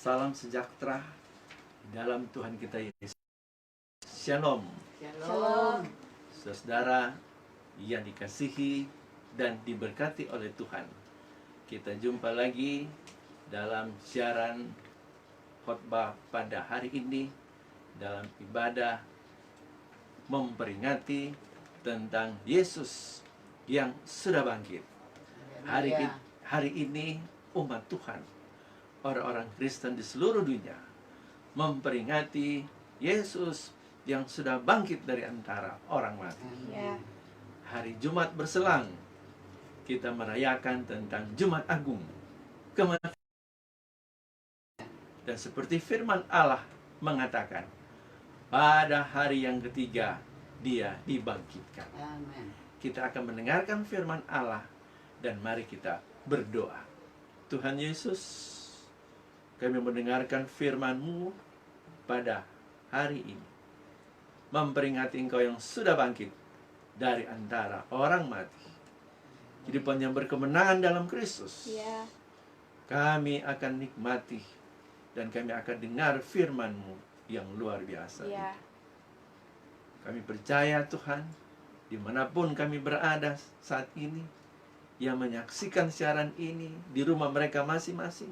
Salam sejahtera dalam Tuhan kita Yesus. Shalom. Shalom. Saudara yang dikasihi dan diberkati oleh Tuhan. Kita jumpa lagi dalam siaran khotbah pada hari ini dalam ibadah memperingati tentang Yesus yang sudah bangkit. Hari ini umat Tuhan, orang-orang Kristen di seluruh dunia memperingati Yesus yang sudah bangkit dari antara orang mati. Hari Jumat berselang, kita merayakan tentang Jumat Agung, kematian. Dan seperti firman Allah mengatakan, pada hari yang ketiga dia dibangkitkan. Amin. Kita akan mendengarkan firman Allah dan mari kita berdoa. Tuhan Yesus, kami mendengarkan firman-Mu pada hari ini, memperingati Engkau yang sudah bangkit dari antara orang mati. Kehidupan yang berkemenangan dalam Kristus. Kami akan nikmati dan kami akan dengar firman-Mu yang luar biasa. Kami percaya Tuhan, dimanapun kami berada saat ini, yang menyaksikan siaran ini di rumah mereka masing-masing,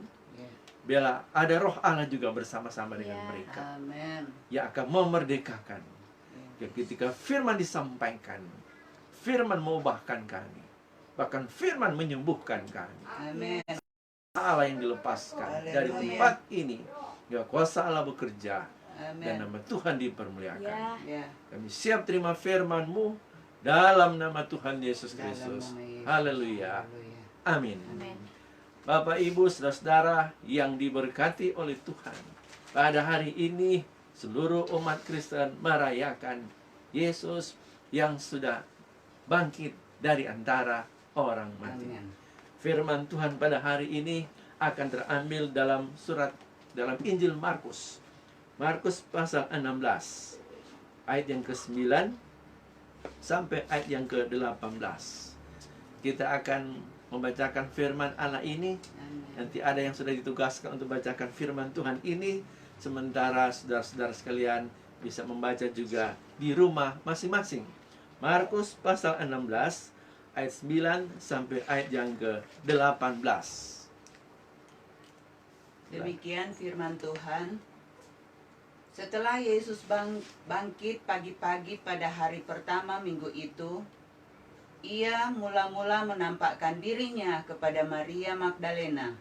biarlah ada roh Allah juga bersama-sama dengan mereka. Amin. Yang akan memerdekakan. Ketika firman disampaikan, firman mengubahkan kami, bahkan firman menyembuhkan kami. Amin. Allah yang dilepaskan dari tempat ini, ya kuasa Allah bekerja. Amin. Dan nama Tuhan dipermuliakan. Ya. Kami siap terima firman-Mu dalam nama Tuhan Yesus Kristus. Haleluya. Amin. Bapak, Ibu, saudara-saudara yang diberkati oleh Tuhan, pada hari ini seluruh umat Kristen merayakan Yesus yang sudah bangkit dari antara orang mati. Firman Tuhan pada hari ini akan terambil dalam Injil Markus. Markus pasal 16 ayat yang ke-9 sampai ayat yang ke-18. Kita akan membacakan firman Allah ini. Nanti ada yang sudah ditugaskan untuk bacakan firman Tuhan ini, sementara saudara-saudara sekalian bisa membaca juga di rumah masing-masing. Markus pasal 16 ayat 9 sampai ayat yang ke-18. Demikian firman Tuhan. Setelah Yesus bangkit pagi-pagi pada hari pertama minggu itu, ia mula-mula menampakkan dirinya kepada Maria Magdalena.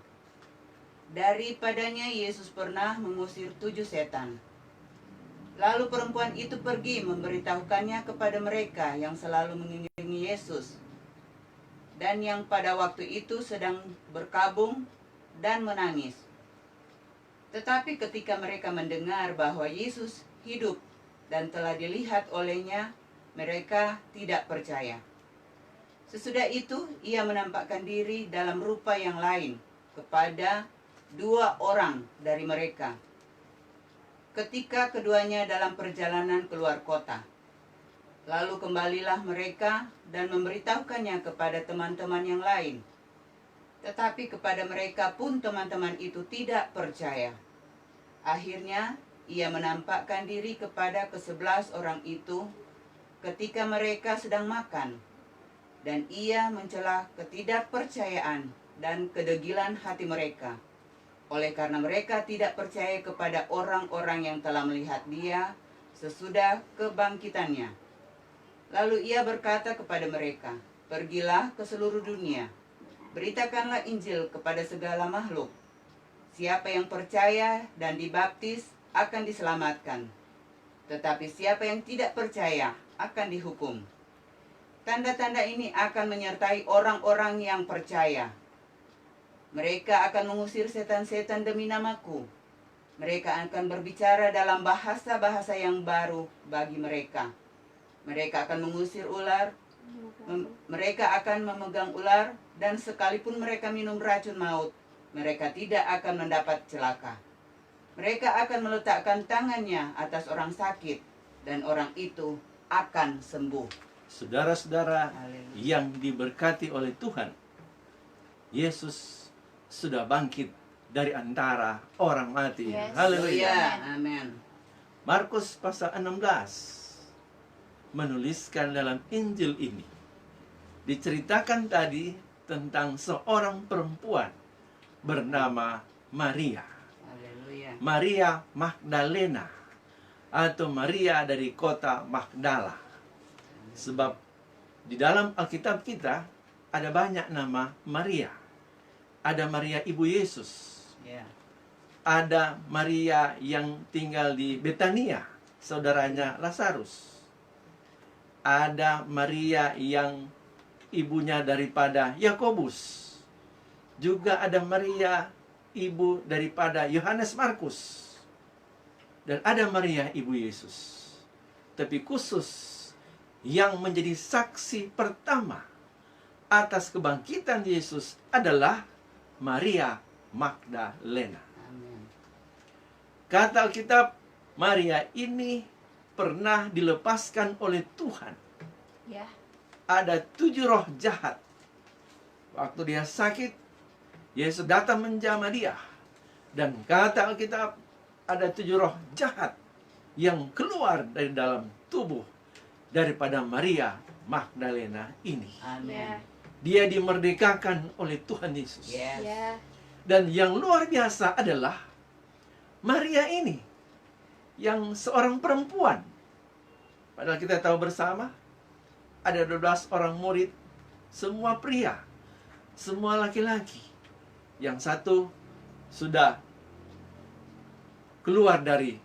Daripadanya Yesus pernah mengusir 7 setan. Lalu perempuan itu pergi memberitahukannya kepada mereka yang selalu mengiringi Yesus, dan yang pada waktu itu sedang berkabung dan menangis. Tetapi ketika mereka mendengar bahwa Yesus hidup dan telah dilihat olehnya, mereka tidak percaya. Sesudah itu, ia menampakkan diri dalam rupa yang lain kepada 2 orang dari mereka, ketika keduanya dalam perjalanan keluar kota. Lalu kembalilah mereka dan memberitahukannya kepada teman-teman yang lain. Tetapi kepada mereka pun teman-teman itu tidak percaya. Akhirnya ia menampakkan diri kepada ke-11 orang itu ketika mereka sedang makan. Dan ia mencela ketidakpercayaan dan kedegilan hati mereka, oleh karena mereka tidak percaya kepada orang-orang yang telah melihat dia sesudah kebangkitannya. Lalu ia berkata kepada mereka, "Pergilah ke seluruh dunia, beritakanlah Injil kepada segala makhluk. Siapa yang percaya dan dibaptis akan diselamatkan, tetapi siapa yang tidak percaya akan dihukum. Tanda-tanda ini akan menyertai orang-orang yang percaya. Mereka akan mengusir setan-setan demi namaku. Mereka akan berbicara dalam bahasa-bahasa yang baru bagi mereka. Mereka akan mengusir ular, mereka akan memegang ular, dan sekalipun mereka minum racun maut, mereka tidak akan mendapat celaka. Mereka akan meletakkan tangannya atas orang sakit, dan orang itu akan sembuh." Saudara-saudara yang diberkati oleh Tuhan, Yesus sudah bangkit dari antara orang mati. Yes. Haleluya. Amin. Markus pasal 16 menuliskan dalam Injil ini, diceritakan tadi tentang seorang perempuan bernama Maria. Haleluya. Maria Magdalena atau Maria dari kota Magdala. Sebab di dalam Alkitab kita ada banyak nama Maria. Ada Maria Ibu Yesus. Ya. Ada Maria yang tinggal di Betania, saudaranya Lazarus. Ada Maria yang ibunya daripada Yakobus. Juga ada Maria ibu daripada Yohanes Markus. Dan ada Maria ibu Yesus. Tapi khusus yang menjadi saksi pertama atas kebangkitan Yesus adalah Maria Magdalena. Amin. Kata Alkitab, Maria ini pernah dilepaskan oleh Tuhan. Ya. Ada 7 roh jahat. Waktu dia sakit, Yesus datang menjamah dia. Dan kata Alkitab, ada 7 roh jahat yang keluar dari dalam tubuh daripada Maria Magdalena ini. Amin. Ya. Dia dimerdekakan oleh Tuhan Yesus. Yes. Ya. Dan yang luar biasa adalah Maria ini yang seorang perempuan. Padahal kita tahu bersama ada 12 orang murid, semua pria, semua laki-laki. Yang satu sudah keluar dari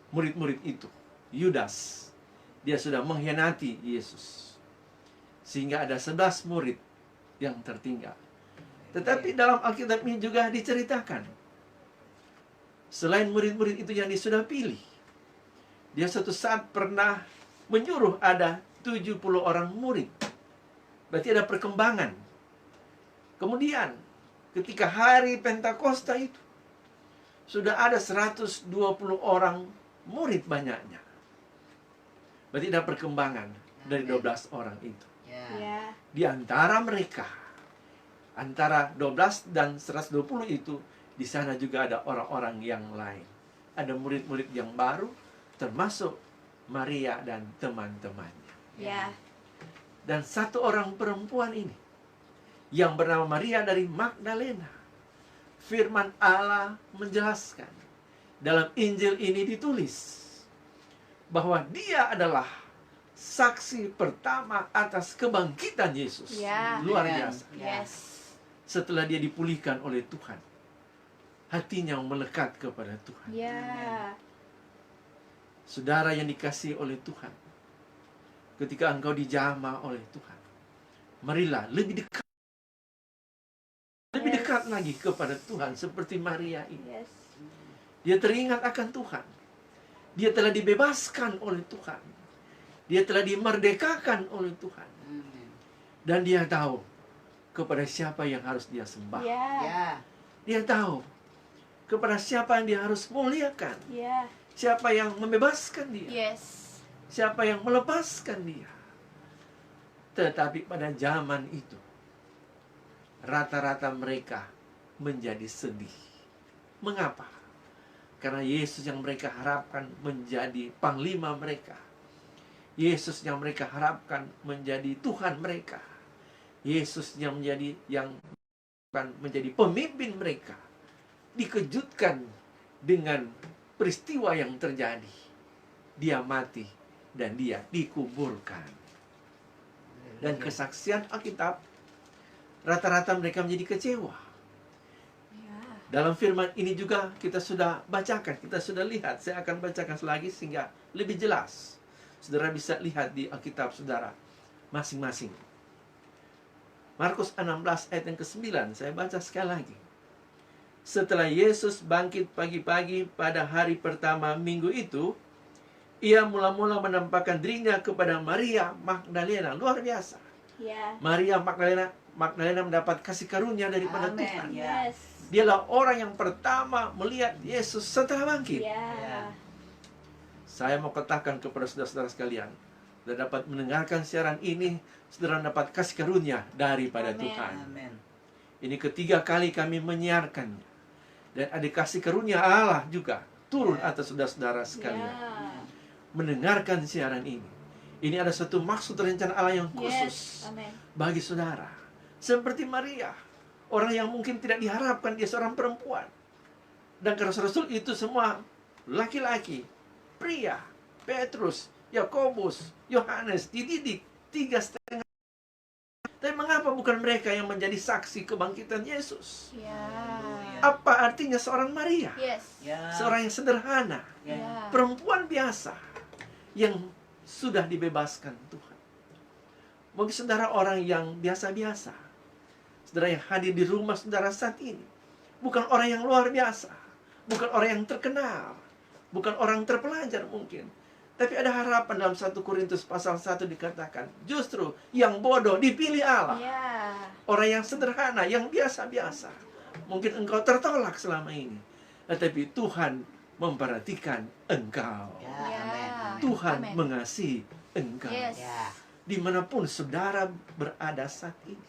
murid-murid itu, Yudas. Dia sudah mengkhianati Yesus. Sehingga ada 11 murid yang tertinggal. Tetapi dalam Alkitab ini juga diceritakan, selain murid-murid itu yang dia sudah pilih, dia suatu saat pernah menyuruh ada 70 orang murid. Berarti ada perkembangan. Kemudian ketika hari Pentakosta itu, sudah ada 120 orang murid banyaknya. Berarti ada perkembangan dari 12 orang itu. Ya. Ya. Di antara mereka, antara 12 dan 120 itu, di sana juga ada orang-orang yang lain. Ada murid-murid yang baru, termasuk Maria dan teman-temannya. Ya. Dan satu orang perempuan ini, yang bernama Maria dari Magdalena, firman Allah menjelaskan, dalam Injil ini ditulis, bahwa dia adalah saksi pertama atas kebangkitan Yesus. Ya. Luar Amen. biasa. Yes. Setelah dia dipulihkan oleh Tuhan, hatinya melekat kepada Tuhan. Ya. Saudara yang dikasihi oleh Tuhan, ketika engkau dijamah oleh Tuhan, marilah lebih dekat lagi kepada Tuhan, seperti Maria ini. Yes. Dia teringat akan Tuhan. Dia telah dibebaskan oleh Tuhan. Dia telah dimerdekakan oleh Tuhan. Amin. Dan dia tahu kepada siapa yang harus dia sembah. Ya. Ya. Dia tahu kepada siapa yang dia harus muliakan. Ya. Siapa yang membebaskan dia. Yes. Siapa yang melepaskan dia. Tetapi pada zaman itu, rata-rata mereka menjadi sedih. Mengapa? Karena Yesus yang mereka harapkan menjadi panglima mereka. Yesus yang mereka harapkan menjadi Tuhan mereka. Yesus yang menjadi pemimpin mereka, dikejutkan dengan peristiwa yang terjadi. Dia mati dan dia dikuburkan. Dan kesaksian Alkitab, rata-rata mereka menjadi kecewa. Ya. Dalam firman ini juga kita sudah bacakan, kita sudah lihat. Saya akan bacakan lagi sehingga lebih jelas. Saudara bisa lihat di Alkitab saudara masing-masing. Markus 16 ayat yang ke-9, saya baca sekali lagi. Setelah Yesus bangkit pagi-pagi pada hari pertama minggu itu, ia mula-mula menampakkan dirinya kepada Maria Magdalena. Luar biasa. Ya. Maria Magdalena mendapat kasih karunia daripada Amen. Tuhan. Ya. Yes. Dialah orang yang pertama melihat Yesus setelah bangkit. Ya. Saya mau katakan kepada saudara-saudara sekalian, saudara dapat mendengarkan siaran ini, saudara dapat kasih karunia daripada Amin. Tuhan. Amin. Ini ketiga kali kami menyiarkannya. Dan ada kasih karunia Allah juga turun atas saudara-saudara sekalian. Ya. Mendengarkan siaran ini. Ini ada satu maksud rencana Allah yang khusus Yes. Amin. bagi saudara. Seperti Maria, orang yang mungkin tidak diharapkan, dia seorang perempuan. Dan rasul-rasul itu semua laki-laki, pria. Petrus, Yakobus, Yohanes dididik 3,5. Tapi mengapa bukan mereka yang menjadi saksi kebangkitan Yesus? Ya. Apa artinya seorang Maria? Yes. Ya. Seorang yang sederhana, Ya. perempuan biasa yang sudah dibebaskan Tuhan. Bagi saudara orang yang biasa-biasa, saudara yang hadir di rumah saudara saat ini, bukan orang yang luar biasa, bukan orang yang terkenal, bukan orang terpelajar mungkin, tapi ada harapan. Dalam 1 Korintus pasal 1 dikatakan, justru yang bodoh dipilih Allah. Ya. Orang yang sederhana, yang biasa-biasa. Mungkin engkau tertolak selama ini, tetapi Tuhan memperhatikan engkau. Ya, Ya. amin. Tuhan Amin. mengasihi engkau. Yes. Ya. Dimanapun saudara berada saat ini,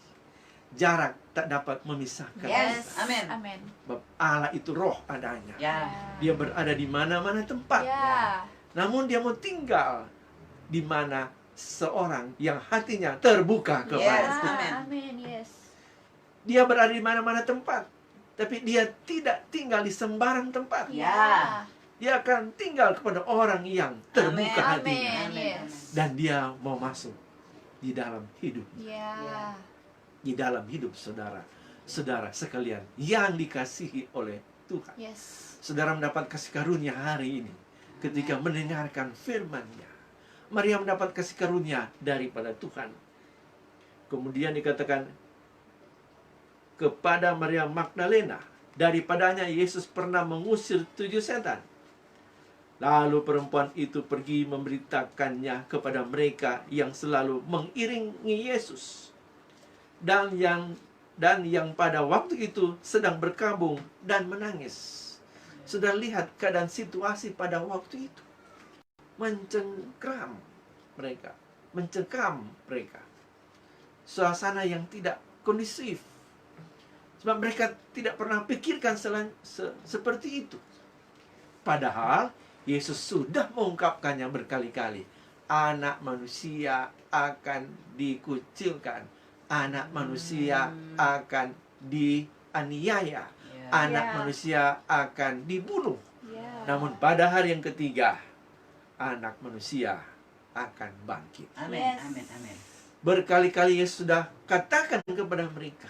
jarak tak dapat memisahkan. Yes. Amin. Amin. Sebab Allah itu roh adanya. Ya. Dia berada di mana-mana tempat. Ya. Namun dia mau tinggal di mana seorang yang hatinya terbuka kepada Yes. Tuhan. Amin. Amin. Yes. Dia berada di mana-mana tempat, tapi dia tidak tinggal di sembarang tempat. Ya. Dia akan tinggal kepada orang yang terbuka Amin. hatinya. Amin. Amin. Yes. Dan dia mau masuk di dalam hidup, Ya. di dalam hidup saudara. Saudara sekalian yang dikasihi oleh Tuhan. Yes. Saudara mendapat kasih karunia hari ini ketika mendengarkan firman-Nya. Maria mendapat kasih karunia daripada Tuhan. Kemudian dikatakan kepada Maria Magdalena, daripadanya Yesus pernah mengusir 7 setan. Lalu perempuan itu pergi memberitakannya kepada mereka yang selalu mengiringi Yesus, dan yang pada waktu itu sedang berkabung dan menangis. Sudah lihat keadaan situasi pada waktu itu, mencengkram mereka, suasana yang tidak kondusif. Sebab mereka tidak pernah pikirkan seperti itu. Padahal Yesus sudah mengungkapkannya berkali-kali. Anak manusia akan dikucilkan. Anak manusia akan dianiaya. Ya. Anak Ya. manusia akan dibunuh. Ya. Namun pada hari yang ketiga, anak manusia akan bangkit. Amin. Yes. Amin. Amin. Berkali-kali Yesus sudah katakan kepada mereka.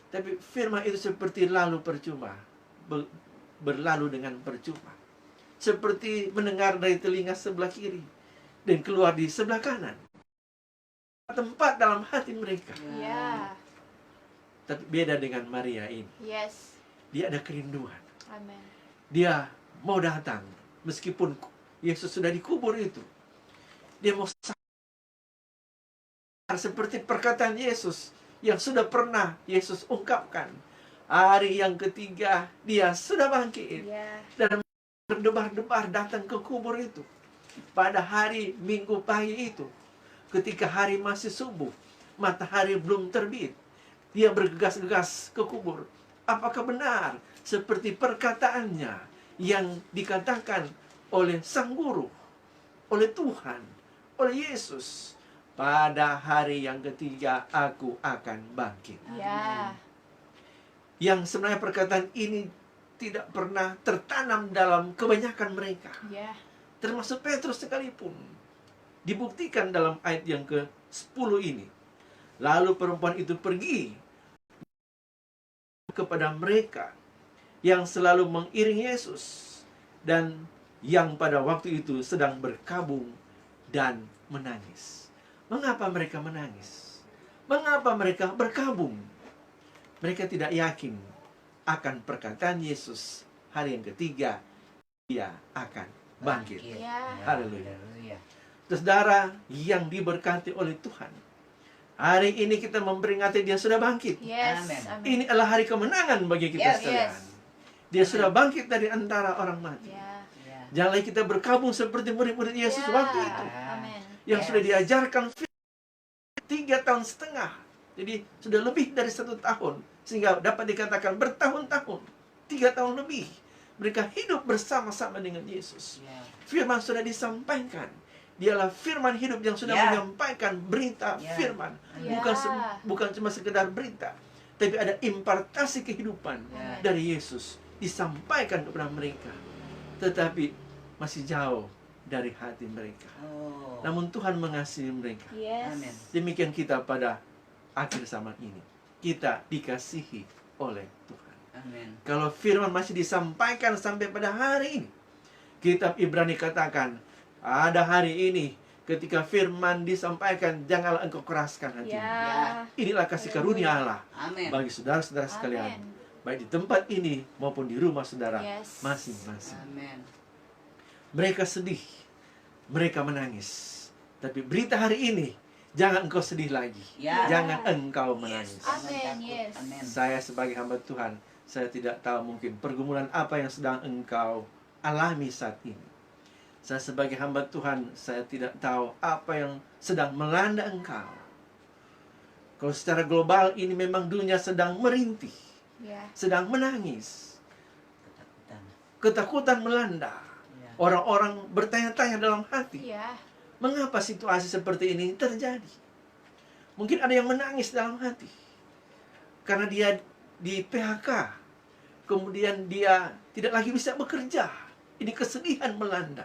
Tapi firman itu seperti lalu percuma. Berlalu dengan percuma. Seperti mendengar dari telinga sebelah kiri dan keluar di sebelah kanan. Tempat dalam hati mereka. Ya. Tapi beda dengan Maria ini. Yes. Dia ada kerinduan. Amin. Dia mau datang. Meskipun Yesus sudah dikubur itu. Dia mau seperti perkataan Yesus yang sudah pernah Yesus ungkapkan. Hari yang ketiga dia sudah bangkit. Ya. Dan berdebar-debar datang ke kubur itu. Pada hari Minggu pagi itu, ketika hari masih subuh, matahari belum terbit, dia bergegas-gegas ke kubur. Apakah benar seperti perkataannya yang dikatakan oleh Sang Guru, oleh Tuhan, oleh Yesus? Pada hari yang ketiga aku akan bangkit. Ya. Yang sebenarnya perkataan ini tidak pernah tertanam dalam kebanyakan mereka, Ya. termasuk Petrus sekalipun. Dibuktikan dalam ayat yang ke-10 ini. Lalu perempuan itu pergi kepada mereka yang selalu mengiringi Yesus, dan yang pada waktu itu sedang berkabung dan menangis. Mengapa mereka menangis? Mengapa mereka berkabung? Mereka tidak yakin akan perkataan Yesus hari yang ketiga dia akan bangkit. Ya. Haleluya. Haleluya. Saudara yang diberkati oleh Tuhan, hari ini kita memperingati dia sudah bangkit. Yes. Amen. Amin. Ini adalah hari kemenangan bagi kita Yes, sekalian. yes. Dia sudah bangkit dari antara orang mati. Ya. Ya. Jangan lagi kita berkabung seperti murid-murid Yesus Ya. waktu itu, Amin. yang Yes. sudah diajarkan 3 tahun setengah. Jadi sudah lebih dari 1 tahun, sehingga dapat dikatakan bertahun-tahun 3 tahun lebih mereka hidup bersama-sama dengan Yesus. Ya. Firman sudah disampaikan. Dialah firman hidup yang sudah Ya. menyampaikan berita Ya. firman. Ya. Bukan cuma sekedar berita, tapi ada impartasi kehidupan Ya. dari Yesus disampaikan kepada mereka. Tetapi masih jauh dari hati mereka. Oh. Namun Tuhan mengasihi mereka. Yes. Amin. Demikian kita pada akhir zaman ini. Kita dikasihi oleh Tuhan. Amin. Kalau firman masih disampaikan sampai pada hari ini, kitab Ibrani katakan, ada hari ini ketika firman disampaikan, janganlah engkau keraskan hatimu. Ya. Inilah kasih karunia Allah Amin. bagi saudara-saudara sekalian, Amin. baik di tempat ini maupun di rumah saudara Yes. masing-masing. Amin. Mereka sedih, mereka menangis. Tapi berita hari ini, jangan engkau sedih lagi. Ya. Jangan engkau menangis. Jangan Amin, takut. yes. Amin. Saya sebagai hamba Tuhan, saya tidak tahu mungkin pergumulan apa yang sedang engkau alami saat ini. Saya sebagai hamba Tuhan, saya tidak tahu apa yang sedang melanda engkau. Kalau secara global ini memang dunia sedang merintih, Ya. sedang menangis. Ketakutan. Ketakutan melanda. Ya. Orang-orang bertanya-tanya dalam hati, Ya. mengapa situasi seperti ini terjadi? Mungkin ada yang menangis dalam hati karena dia di PHK, kemudian dia tidak lagi bisa bekerja. Ini kesedihan melanda.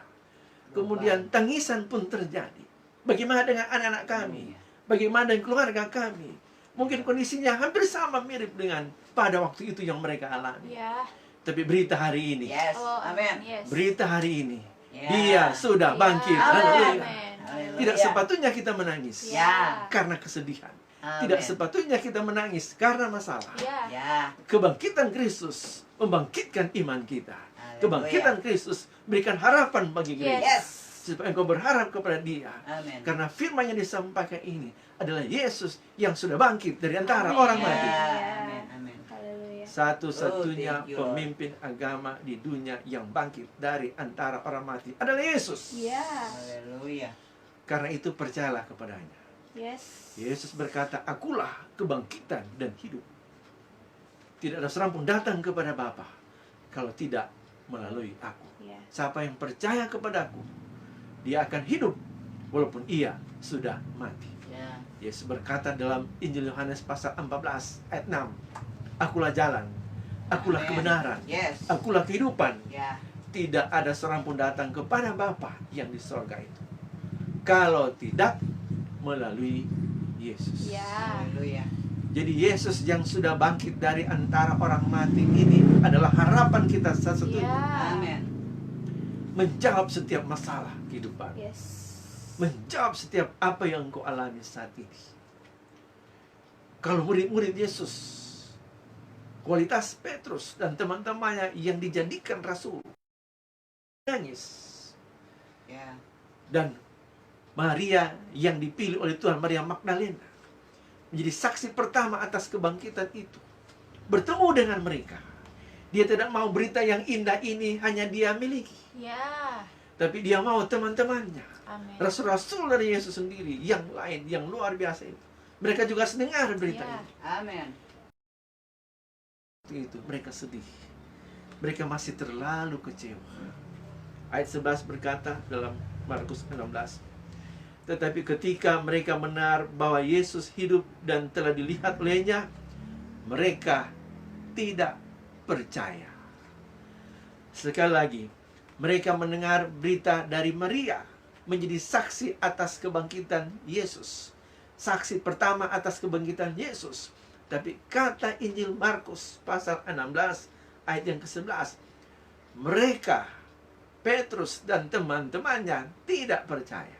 Kemudian tangisan pun terjadi. Bagaimana dengan anak-anak kami? Bagaimana dengan keluarga kami? Mungkin kondisinya hampir sama mirip dengan pada waktu itu yang mereka alami. Ya. Tapi berita hari ini, Yes. Oh, Amin. Yes. berita hari ini, Ya. dia sudah bangkit. Ya. Haleluya. Amin. Haleluya. Tidak sepatutnya kita menangis Ya. karena kesedihan. Amin. Tidak sepatutnya kita menangis karena masalah. Ya. Ya. Kebangkitan Kristus membangkitkan iman kita. Haleluya. Kebangkitan Kristus berikan harapan bagi gereja. Yes. Yes. Supaya engkau berharap kepada Dia. Amin. Karena firman yang disampaikan ini adalah Yesus yang sudah bangkit dari antara Amin. orang Ya. mati. Amin. Amin. Haleluya. Satu-satunya Oh, thank you, Lord. pemimpin agama di dunia yang bangkit dari antara orang mati adalah Yesus. Ya. Haleluya. Karena itu percayalah kepadanya. Yes. Yesus berkata, akulah kebangkitan dan hidup. Tidak ada seorang pun datang kepada Bapa kalau tidak melalui aku. Ya. Siapa yang percaya kepadaku, dia akan hidup walaupun ia sudah mati. Ya. Yesus berkata dalam Injil Yohanes pasal 14 ayat 6, akulah jalan, akulah Amin. kebenaran, Yes. akulah kehidupan. Ya. Tidak ada seorang pun datang kepada Bapa yang di sorga itu kalau tidak melalui Yesus. Ya. Haleluya. Jadi Yesus yang sudah bangkit dari antara orang mati ini adalah harapan kita satu-satunya. Ya. Amin. Menjawab setiap masalah kehidupan. Yes. Menjawab setiap apa yang engkau alami saat ini. Kalau murid-murid Yesus, kualitas Petrus dan teman-temannya yang dijadikan rasul, nangis. Ya. Dan Maria yang dipilih oleh Tuhan, Maria Magdalena, menjadi saksi pertama atas kebangkitan itu. Bertemu dengan mereka. Dia tidak mau berita yang indah ini hanya dia miliki. Ya. Tapi dia mau teman-temannya, Amin. rasul-rasul dari Yesus sendiri, yang lain, yang luar biasa itu. Mereka juga mendengar berita Ya. ini. Amin. Waktu itu mereka sedih. Mereka masih terlalu kecewa. Ayat 11 berkata dalam Markus 16, tetapi ketika mereka mendengar bahwa Yesus hidup dan telah dilihat olehnya, mereka tidak percaya. Sekali lagi, mereka mendengar berita dari Maria, menjadi saksi atas kebangkitan Yesus. Saksi pertama atas kebangkitan Yesus. Tapi kata Injil Markus pasal 16 ayat yang ke-11, mereka, Petrus dan teman-temannya tidak percaya.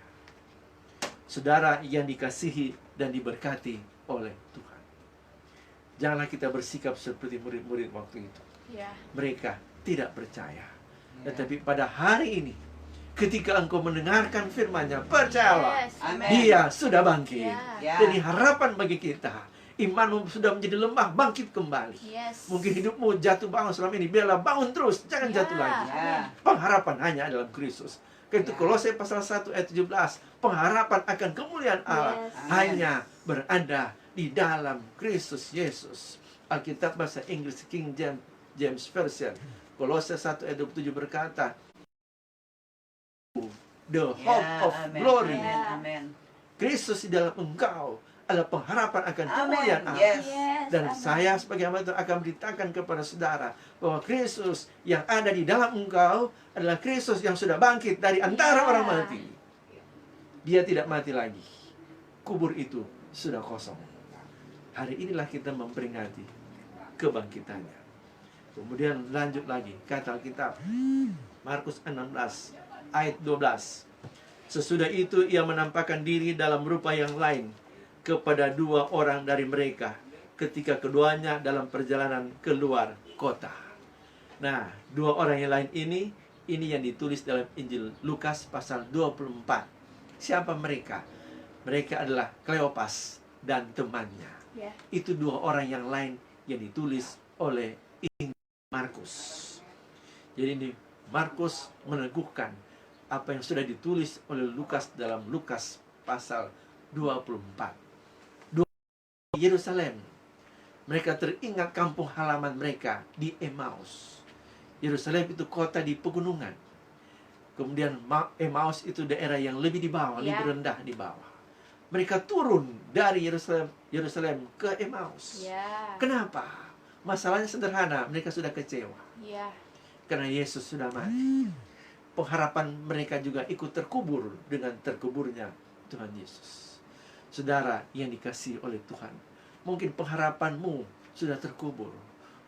Saudara yang dikasihi dan diberkati oleh Tuhan, janganlah kita bersikap seperti murid-murid waktu itu. Ya. Mereka tidak percaya. Ya. Tetapi pada hari ini, ketika engkau mendengarkan firman-Nya, percayalah, Yes. Amin. Dia sudah bangkit. Ya. Ya. Jadi harapan bagi kita, imanmu sudah menjadi lemah, bangkit kembali. Yes. Mungkin hidupmu jatuh bangun selama ini, biarlah bangun terus, jangan Ya. jatuh lagi. Ya. Pengharapan hanya dalam Kristus. Karena itu Ya. Kolose pasal 1 ayat 17, pengharapan akan kemuliaan Allah Yes. Amin. hanya berada di dalam Kristus Yesus. Alkitab bahasa Inggris King James James Version. Kolose 1 ayat 27 berkata, the hope of glory. Amin. Kristus di dalam engkau adalah pengharapan akan Amin. kemuliaan Allah. Yes. Dan amin. saya sebagai hamba Tuhan akan beritakan kepada saudara bahwa Kristus yang ada di dalam engkau adalah Kristus yang sudah bangkit dari antara orang mati. Dia tidak mati lagi. Kubur itu sudah kosong. Hari inilah kita memperingati kebangkitannya. Kemudian lanjut lagi, kata Alkitab Markus 16 ayat 12. Sesudah itu ia menampakkan diri dalam rupa yang lain kepada 2 orang dari mereka ketika keduanya dalam perjalanan keluar kota. Nah, 2 orang yang lain ini yang ditulis dalam Injil Lukas pasal 24. Siapa mereka? Mereka adalah Kleopas dan temannya. Ya. Itu 2 orang yang lain yang ditulis oleh Injil Markus. Jadi ini Markus meneguhkan apa yang sudah ditulis oleh Lukas dalam Lukas pasal 24. Yerusalem. Mereka teringat kampung halaman mereka di Emmaus. Yerusalem itu kota di pegunungan. Kemudian Emmaus itu daerah yang lebih di bawah, lebih rendah di bawah. Mereka turun dari Yerusalem ke Emmaus. Ya. Kenapa? Masalahnya sederhana, mereka sudah kecewa. Ya. Karena Yesus sudah mati. Pengharapan mereka juga ikut terkubur dengan terkuburnya Tuhan Yesus. Saudara yang dikasihi oleh Tuhan, mungkin pengharapanmu sudah terkubur.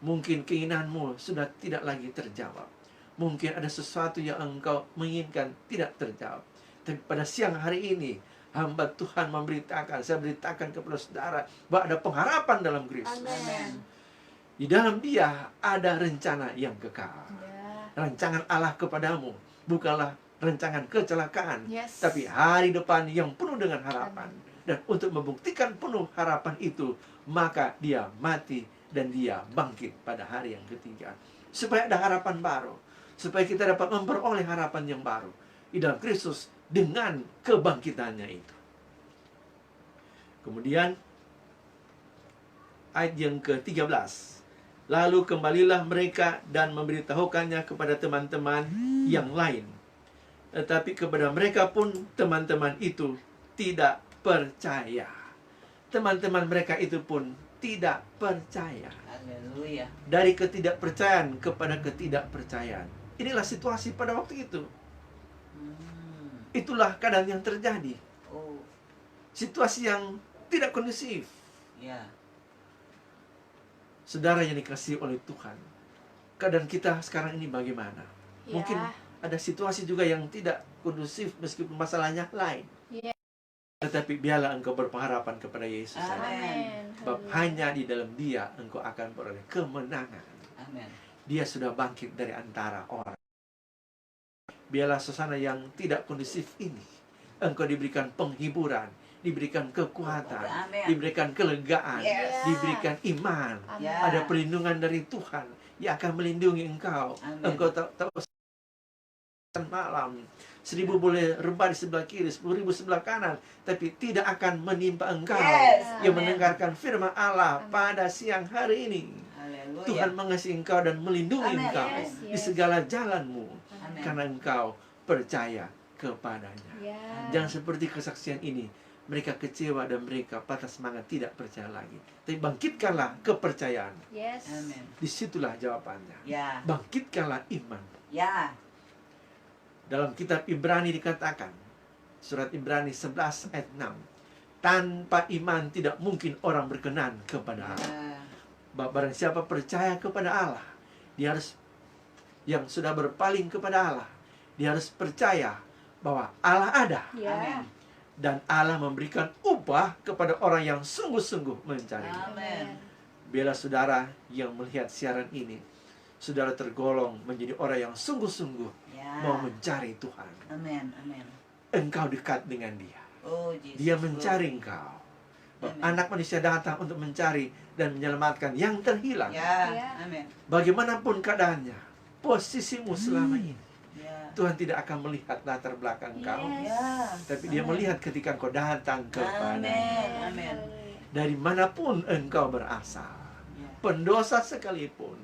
Mungkin keinginanmu sudah tidak lagi terjawab. Mungkin ada sesuatu yang engkau menginginkan tidak terjawab. Tapi pada siang hari ini, hamba Tuhan saya beritakan kepada saudara bahwa ada pengharapan dalam Kristus. Amin. Di dalam Dia ada rencana yang kekal. Ya. Rancangan Allah kepadamu bukanlah rancangan kecelakaan, Yes. tapi hari depan yang penuh dengan harapan. Dan untuk membuktikan penuh harapan itu, maka Dia mati dan Dia bangkit pada hari yang ketiga. Supaya ada harapan baru, supaya kita dapat memperoleh harapan yang baru di dalam Kristus dengan kebangkitannya itu. Kemudian ayat yang ke-13. Lalu kembalilah mereka dan memberitahukannya kepada teman-teman yang lain. Tetapi kepada mereka pun teman-teman itu tidak percaya. Teman-teman mereka itu pun tidak percaya. Haleluya. Dari ketidakpercayaan kepada ketidakpercayaan. Inilah situasi pada waktu itu. Itulah keadaan yang terjadi. Oh, Situasi yang tidak kondusif. ya. Saudara yang dikasihi oleh Tuhan, keadaan kita sekarang ini bagaimana? Ya. Mungkin ada situasi juga yang tidak kondusif meskipun masalahnya lain. Ya. Tetapi biarlah engkau berpengharapan kepada Yesus. Amin. Sebab hanya di dalam Dia engkau akan beroleh kemenangan. Amin. Dia sudah bangkit dari antara orang. Biarlah suasana yang tidak kondusif ini engkau diberikan penghiburan, diberikan kekuatan, Amin. diberikan kelegaan, Yes. diberikan iman. Amin. Ya. Ada perlindungan dari Tuhan yang akan melindungi engkau. Amin. Engkau tahu malam 1000 boleh rebah di sebelah kiri, 10.000 sebelah kanan, tapi tidak akan menimpa engkau. Yes. Yang Amin. mendengarkan firman Allah Amin. pada siang hari ini. Haleluya. Tuhan mengasihi engkau dan melindungi Amin. engkau Yes, di yes. segala jalanmu, Amin. karena engkau percaya kepadanya. Ya. Jangan seperti kesaksian ini, mereka kecewa dan mereka patah semangat tidak percaya lagi. Tapi bangkitkanlah kepercayaan. Yes. Amin. Disitulah jawabannya. Ya. Bangkitkanlah iman. Ya. Dalam kitab Ibrani dikatakan, surat Ibrani 11 ayat 6, tanpa iman tidak mungkin orang berkenan kepada Allah. Ya. Barang siapa percaya kepada Allah, dia harus, yang sudah berpaling kepada Allah, dia harus percaya bahwa Allah ada. Ya. Amin. Dan Allah memberikan upah kepada orang yang sungguh-sungguh mencarinya. Amin. Biarlah saudara yang melihat siaran ini, saudara tergolong menjadi orang yang sungguh-sungguh Ya. mau mencari Tuhan. Amin. Amin. Engkau dekat dengan Dia. Oh, Jesus. Dia mencari engkau. Amin. Anak manusia datang untuk mencari dan menyelamatkan yang terhilang. Ya. Ya. Amin. Bagaimanapun keadaannya, posisimu selama ini, Ya. Tuhan tidak akan melihat latar belakang engkau, Yes. Ya. tapi Dia melihat ketika engkau datang kepada Amin. Amin. dari manapun engkau berasal, Ya. pendosa sekalipun,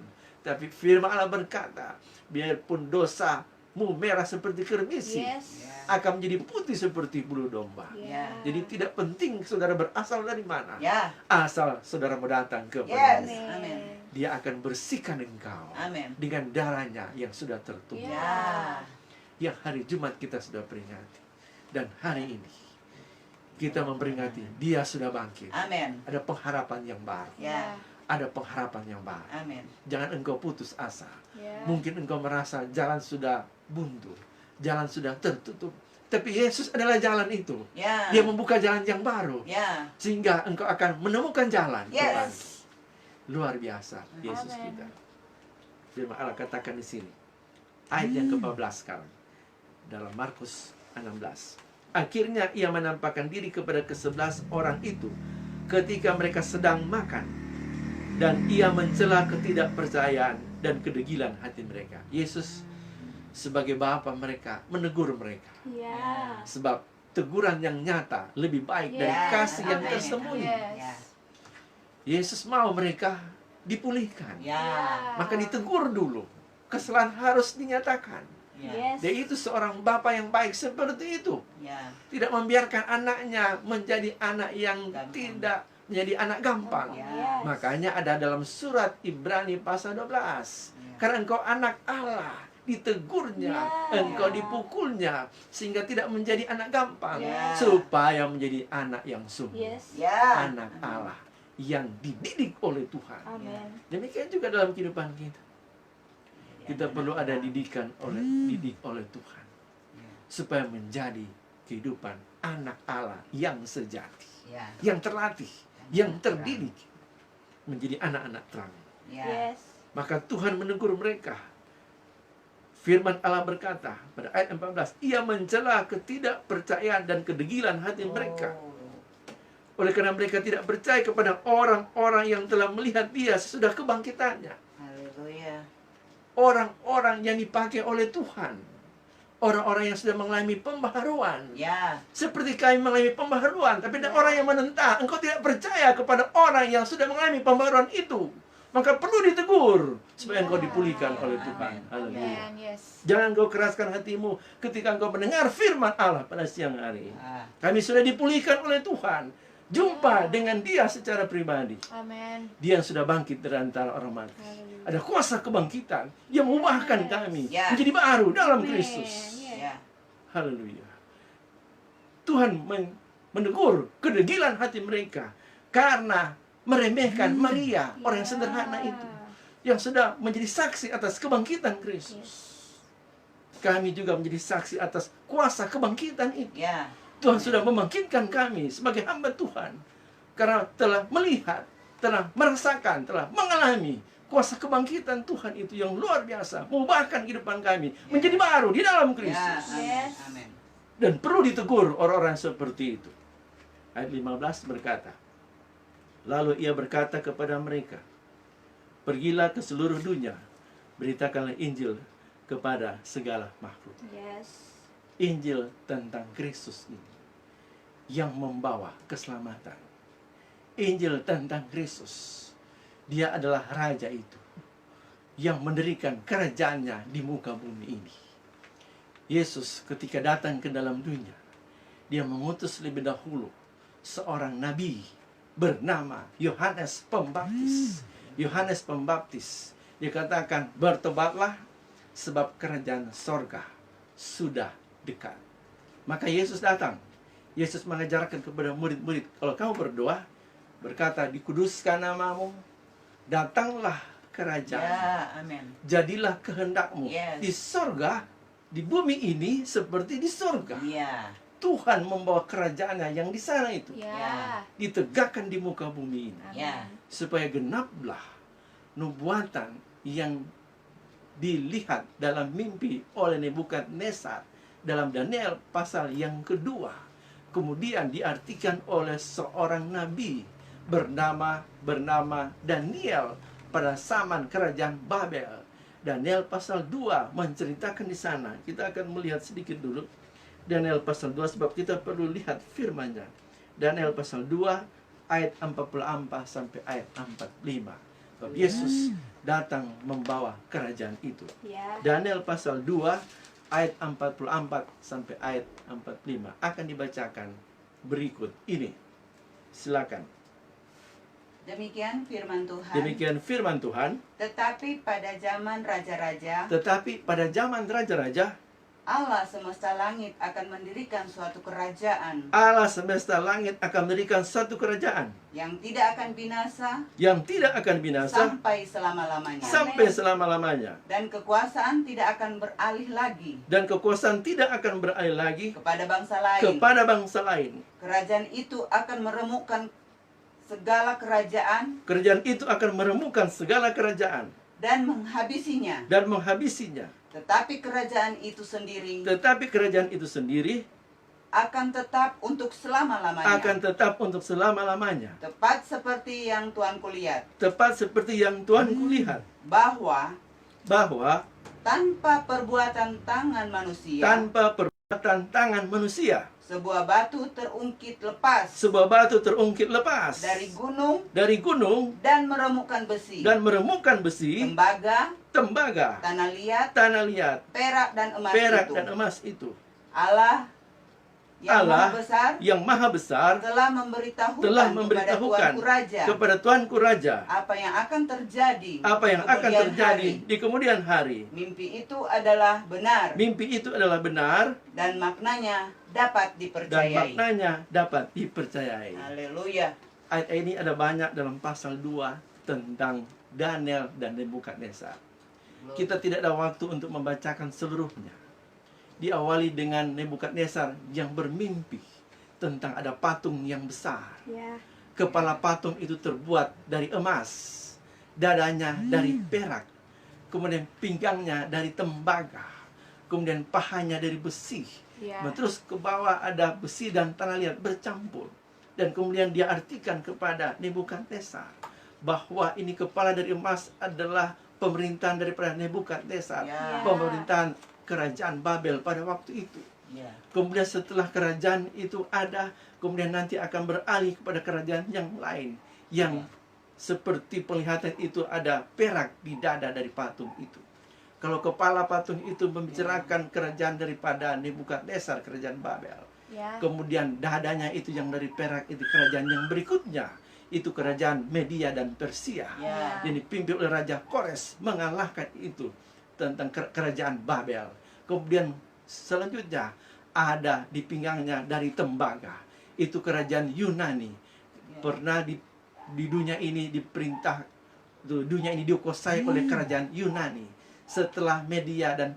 Tapi firman Allah berkata, biarpun dosamu merah seperti kermisi, Yes. akan menjadi putih seperti bulu domba. Ya. Jadi tidak penting saudara berasal dari mana. Ya. Asal saudara mau datang kepada Yes. Dia. Amin. Dia akan bersihkan engkau Amin. dengan darahnya yang sudah tertumpah. Ya. Yang hari Jumat kita sudah peringati. Dan hari ini kita memperingati Dia sudah bangkit. Amin. Ada pengharapan yang baru. Ya. Ada pengharapan yang baru. Amin. Jangan engkau putus asa. Ya. Mungkin engkau merasa jalan sudah buntu, jalan sudah tertutup. Tapi Yesus adalah jalan itu. Ya. Dia membuka jalan yang baru. Ya. Sehingga engkau akan menemukan jalan. Yes. Luar biasa Yesus Amen. kita. Firman Allah katakan di sini. Ayat yang ke-14 sekarang. Dalam Markus 16. Akhirnya ia menampakkan diri kepada ke-11 orang itu ketika mereka sedang makan. Dan ia mencela ketidakpercayaan dan kedegilan hati mereka. Yesus sebagai Bapa mereka menegur mereka. Ya. Sebab teguran yang nyata lebih baik dari Yes. kasih yang Amen. tersembunyi. Yes. Yesus mau mereka dipulihkan. Ya. Maka ditegur dulu. Kesalahan harus dinyatakan. Ya. Yes. Dia itu seorang Bapa yang baik seperti itu. Ya. Tidak membiarkan anaknya menjadi anak yang Gampang. tidak menjadi anak gampang. Ya. Yes. Makanya ada dalam surat Ibrani pasal 12. Karena engkau anak Allah, ditegurnya, Ya. engkau dipukulnya, sehingga tidak menjadi anak gampang, Ya. supaya menjadi anak yang sungguh. Yes. Ya. Anak Allah yang dididik oleh Tuhan. Amen. Demikian juga dalam kehidupan kita. Kita perlu ada didikan didik oleh Tuhan, supaya menjadi kehidupan anak Allah yang sejati, Ya. yang terlatih, yang terdidik menjadi anak-anak terang. Ya. Yes. Maka Tuhan menegur mereka. Firman Allah berkata pada ayat 14, ia mencela ketidakpercayaan dan kedegilan hati mereka. Oh. Oleh karena mereka tidak percaya kepada orang-orang yang telah melihat Dia sesudah kebangkitannya. Haleluya. Orang-orang yang dipakai oleh Tuhan. Orang-orang yang sudah mengalami pembaharuan. Ya. Seperti kami mengalami pembaharuan. Tapi ada orang yang menentang. Engkau tidak percaya kepada orang yang sudah mengalami pembaharuan itu. Maka perlu ditegur. Supaya engkau dipulihkan oleh Tuhan. Haleluya. Amen. Yes. Jangan engkau keraskan hatimu ketika engkau mendengar firman Allah pada siang hari. Ah. Kami sudah dipulihkan oleh Tuhan. Jumpa dengan Dia secara pribadi. Amen. Dia yang sudah bangkit dari antara orang mati. Haleluya. Ada kuasa kebangkitan yang mengubahkan kami Ya. menjadi baru dalam Amen. Kristus. Ya. Haleluya. Tuhan menegur kedegilan hati mereka karena meremehkan Maria, orang yang sederhana itu, yang sudah menjadi saksi atas kebangkitan Kristus. Kami juga menjadi saksi atas kuasa kebangkitan itu. Ya. Tuhan sudah membangkitkan kami sebagai hamba Tuhan karena telah melihat, telah merasakan, telah mengalami kuasa kebangkitan Tuhan itu yang luar biasa, mengubahkan kehidupan kami menjadi baru di dalam Ya. Kristus. Amin. Yes. Amin. Dan perlu ditegur orang-orang seperti itu. Ayat 15 berkata, lalu ia berkata kepada mereka, pergilah ke seluruh dunia, beritakanlah Injil kepada segala makhluk. Yes. Injil tentang Kristus ini yang membawa keselamatan. Injil tentang Kristus. Dia adalah Raja itu yang mendirikan kerajaannya di muka bumi ini. Yesus ketika datang ke dalam dunia, Dia mengutus lebih dahulu seorang nabi bernama Yohanes Pembaptis. Yohanes Pembaptis, dia katakan, bertobatlah sebab kerajaan sorga sudah dekat. Maka Yesus datang. Yesus mengajarkan kepada murid-murid, kalau kamu berdoa, berkata, dikuduskan namamu, datanglah kerajaan, Ya. Amin. jadilah kehendakmu Yes. di sorga, di bumi ini seperti di sorga. Ya. Tuhan membawa kerajaannya yang di sana itu Ya. ditegakkan di muka bumi ini, Ya. supaya genaplah nubuatan yang dilihat dalam mimpi oleh Nebukadnezar dalam Daniel pasal yang kedua, kemudian diartikan oleh seorang nabi bernama Daniel pada zaman kerajaan Babel. Daniel pasal 2 menceritakan di sana. Kita akan melihat sedikit dulu Daniel pasal 2 sebab kita perlu lihat firman-Nya. Daniel pasal 2 ayat 44 sampai ayat 45. Sebab Yesus datang membawa kerajaan itu. Ya. Daniel pasal 2 ayat 44 sampai ayat 45 akan dibacakan berikut ini. Silakan. Demikian firman Tuhan. Demikian firman Tuhan. Tetapi pada zaman raja-raja, Tetapi pada zaman raja-raja, Allah semesta langit akan mendirikan suatu kerajaan Allah semesta langit akan mendirikan satu kerajaan yang tidak akan binasa yang tidak akan binasa sampai selama-lamanya. sampai selama-lamanya. Dan kekuasaan tidak akan beralih lagi Dan kekuasaan tidak akan beralih lagi kepada bangsa lain. kepada bangsa lain. Kerajaan itu akan meremukkan segala kerajaan Kerajaan itu akan meremukkan segala kerajaan dan menghabisinya. dan menghabisinya. Tetapi kerajaan itu sendiri Tetapi kerajaan itu sendiri akan tetap untuk selama-lamanya. akan tetap untuk selama-lamanya. Tepat seperti yang Tuanku lihat, Tepat seperti yang Tuanku lihat, bahwa bahwa tanpa perbuatan tangan manusia, tanpa perbuatan tangan manusia, sebuah batu terungkit lepas sebuah batu terungkit lepas dari gunung dan meremukkan besi, tembaga, tanah liat, perak dan emas itu. Allah yang maha besar telah memberitahukan kepada Tuanku Raja apa yang akan terjadi di kemudian hari. Mimpi itu adalah benar dan maknanya dapat dipercayai. Haleluya. Ayat ini ada banyak dalam pasal 2 tentang Daniel dan Nebukadnezar. Kita tidak ada waktu untuk membacakan seluruhnya. Diawali dengan Nebukadnezar yang bermimpi tentang ada patung yang besar. Ya. Kepala patung itu terbuat dari emas, dadanya dari perak, kemudian pinggangnya dari tembaga, kemudian pahanya dari besi. Ya. Terus ke bawah ada besi dan tanah liat bercampur. Dan kemudian dia artikan kepada Nebukadnezar bahwa ini kepala dari emas adalah pemerintahan daripada Nebukadnezar, Ya. pemerintahan kerajaan Babel pada waktu itu. Ya. Kemudian setelah kerajaan itu ada, kemudian nanti akan beralih kepada kerajaan yang lain, yang seperti penglihatan itu ada perak di dada dari patung itu. Kalau kepala patung itu membicarakan kerajaan daripada Nebukadnezar, kerajaan Babel. Ya. Kemudian dadanya itu yang dari perak itu kerajaan yang berikutnya, itu kerajaan Media dan Persia. Ya. Yang dipimpin oleh Raja Kores mengalahkan itu tentang kerajaan Babel. Kemudian selanjutnya ada di pinggangnya dari tembaga, itu kerajaan Yunani. Pernah di dunia ini diperintah, dunia ini dikuasai oleh kerajaan Yunani. Setelah Media dan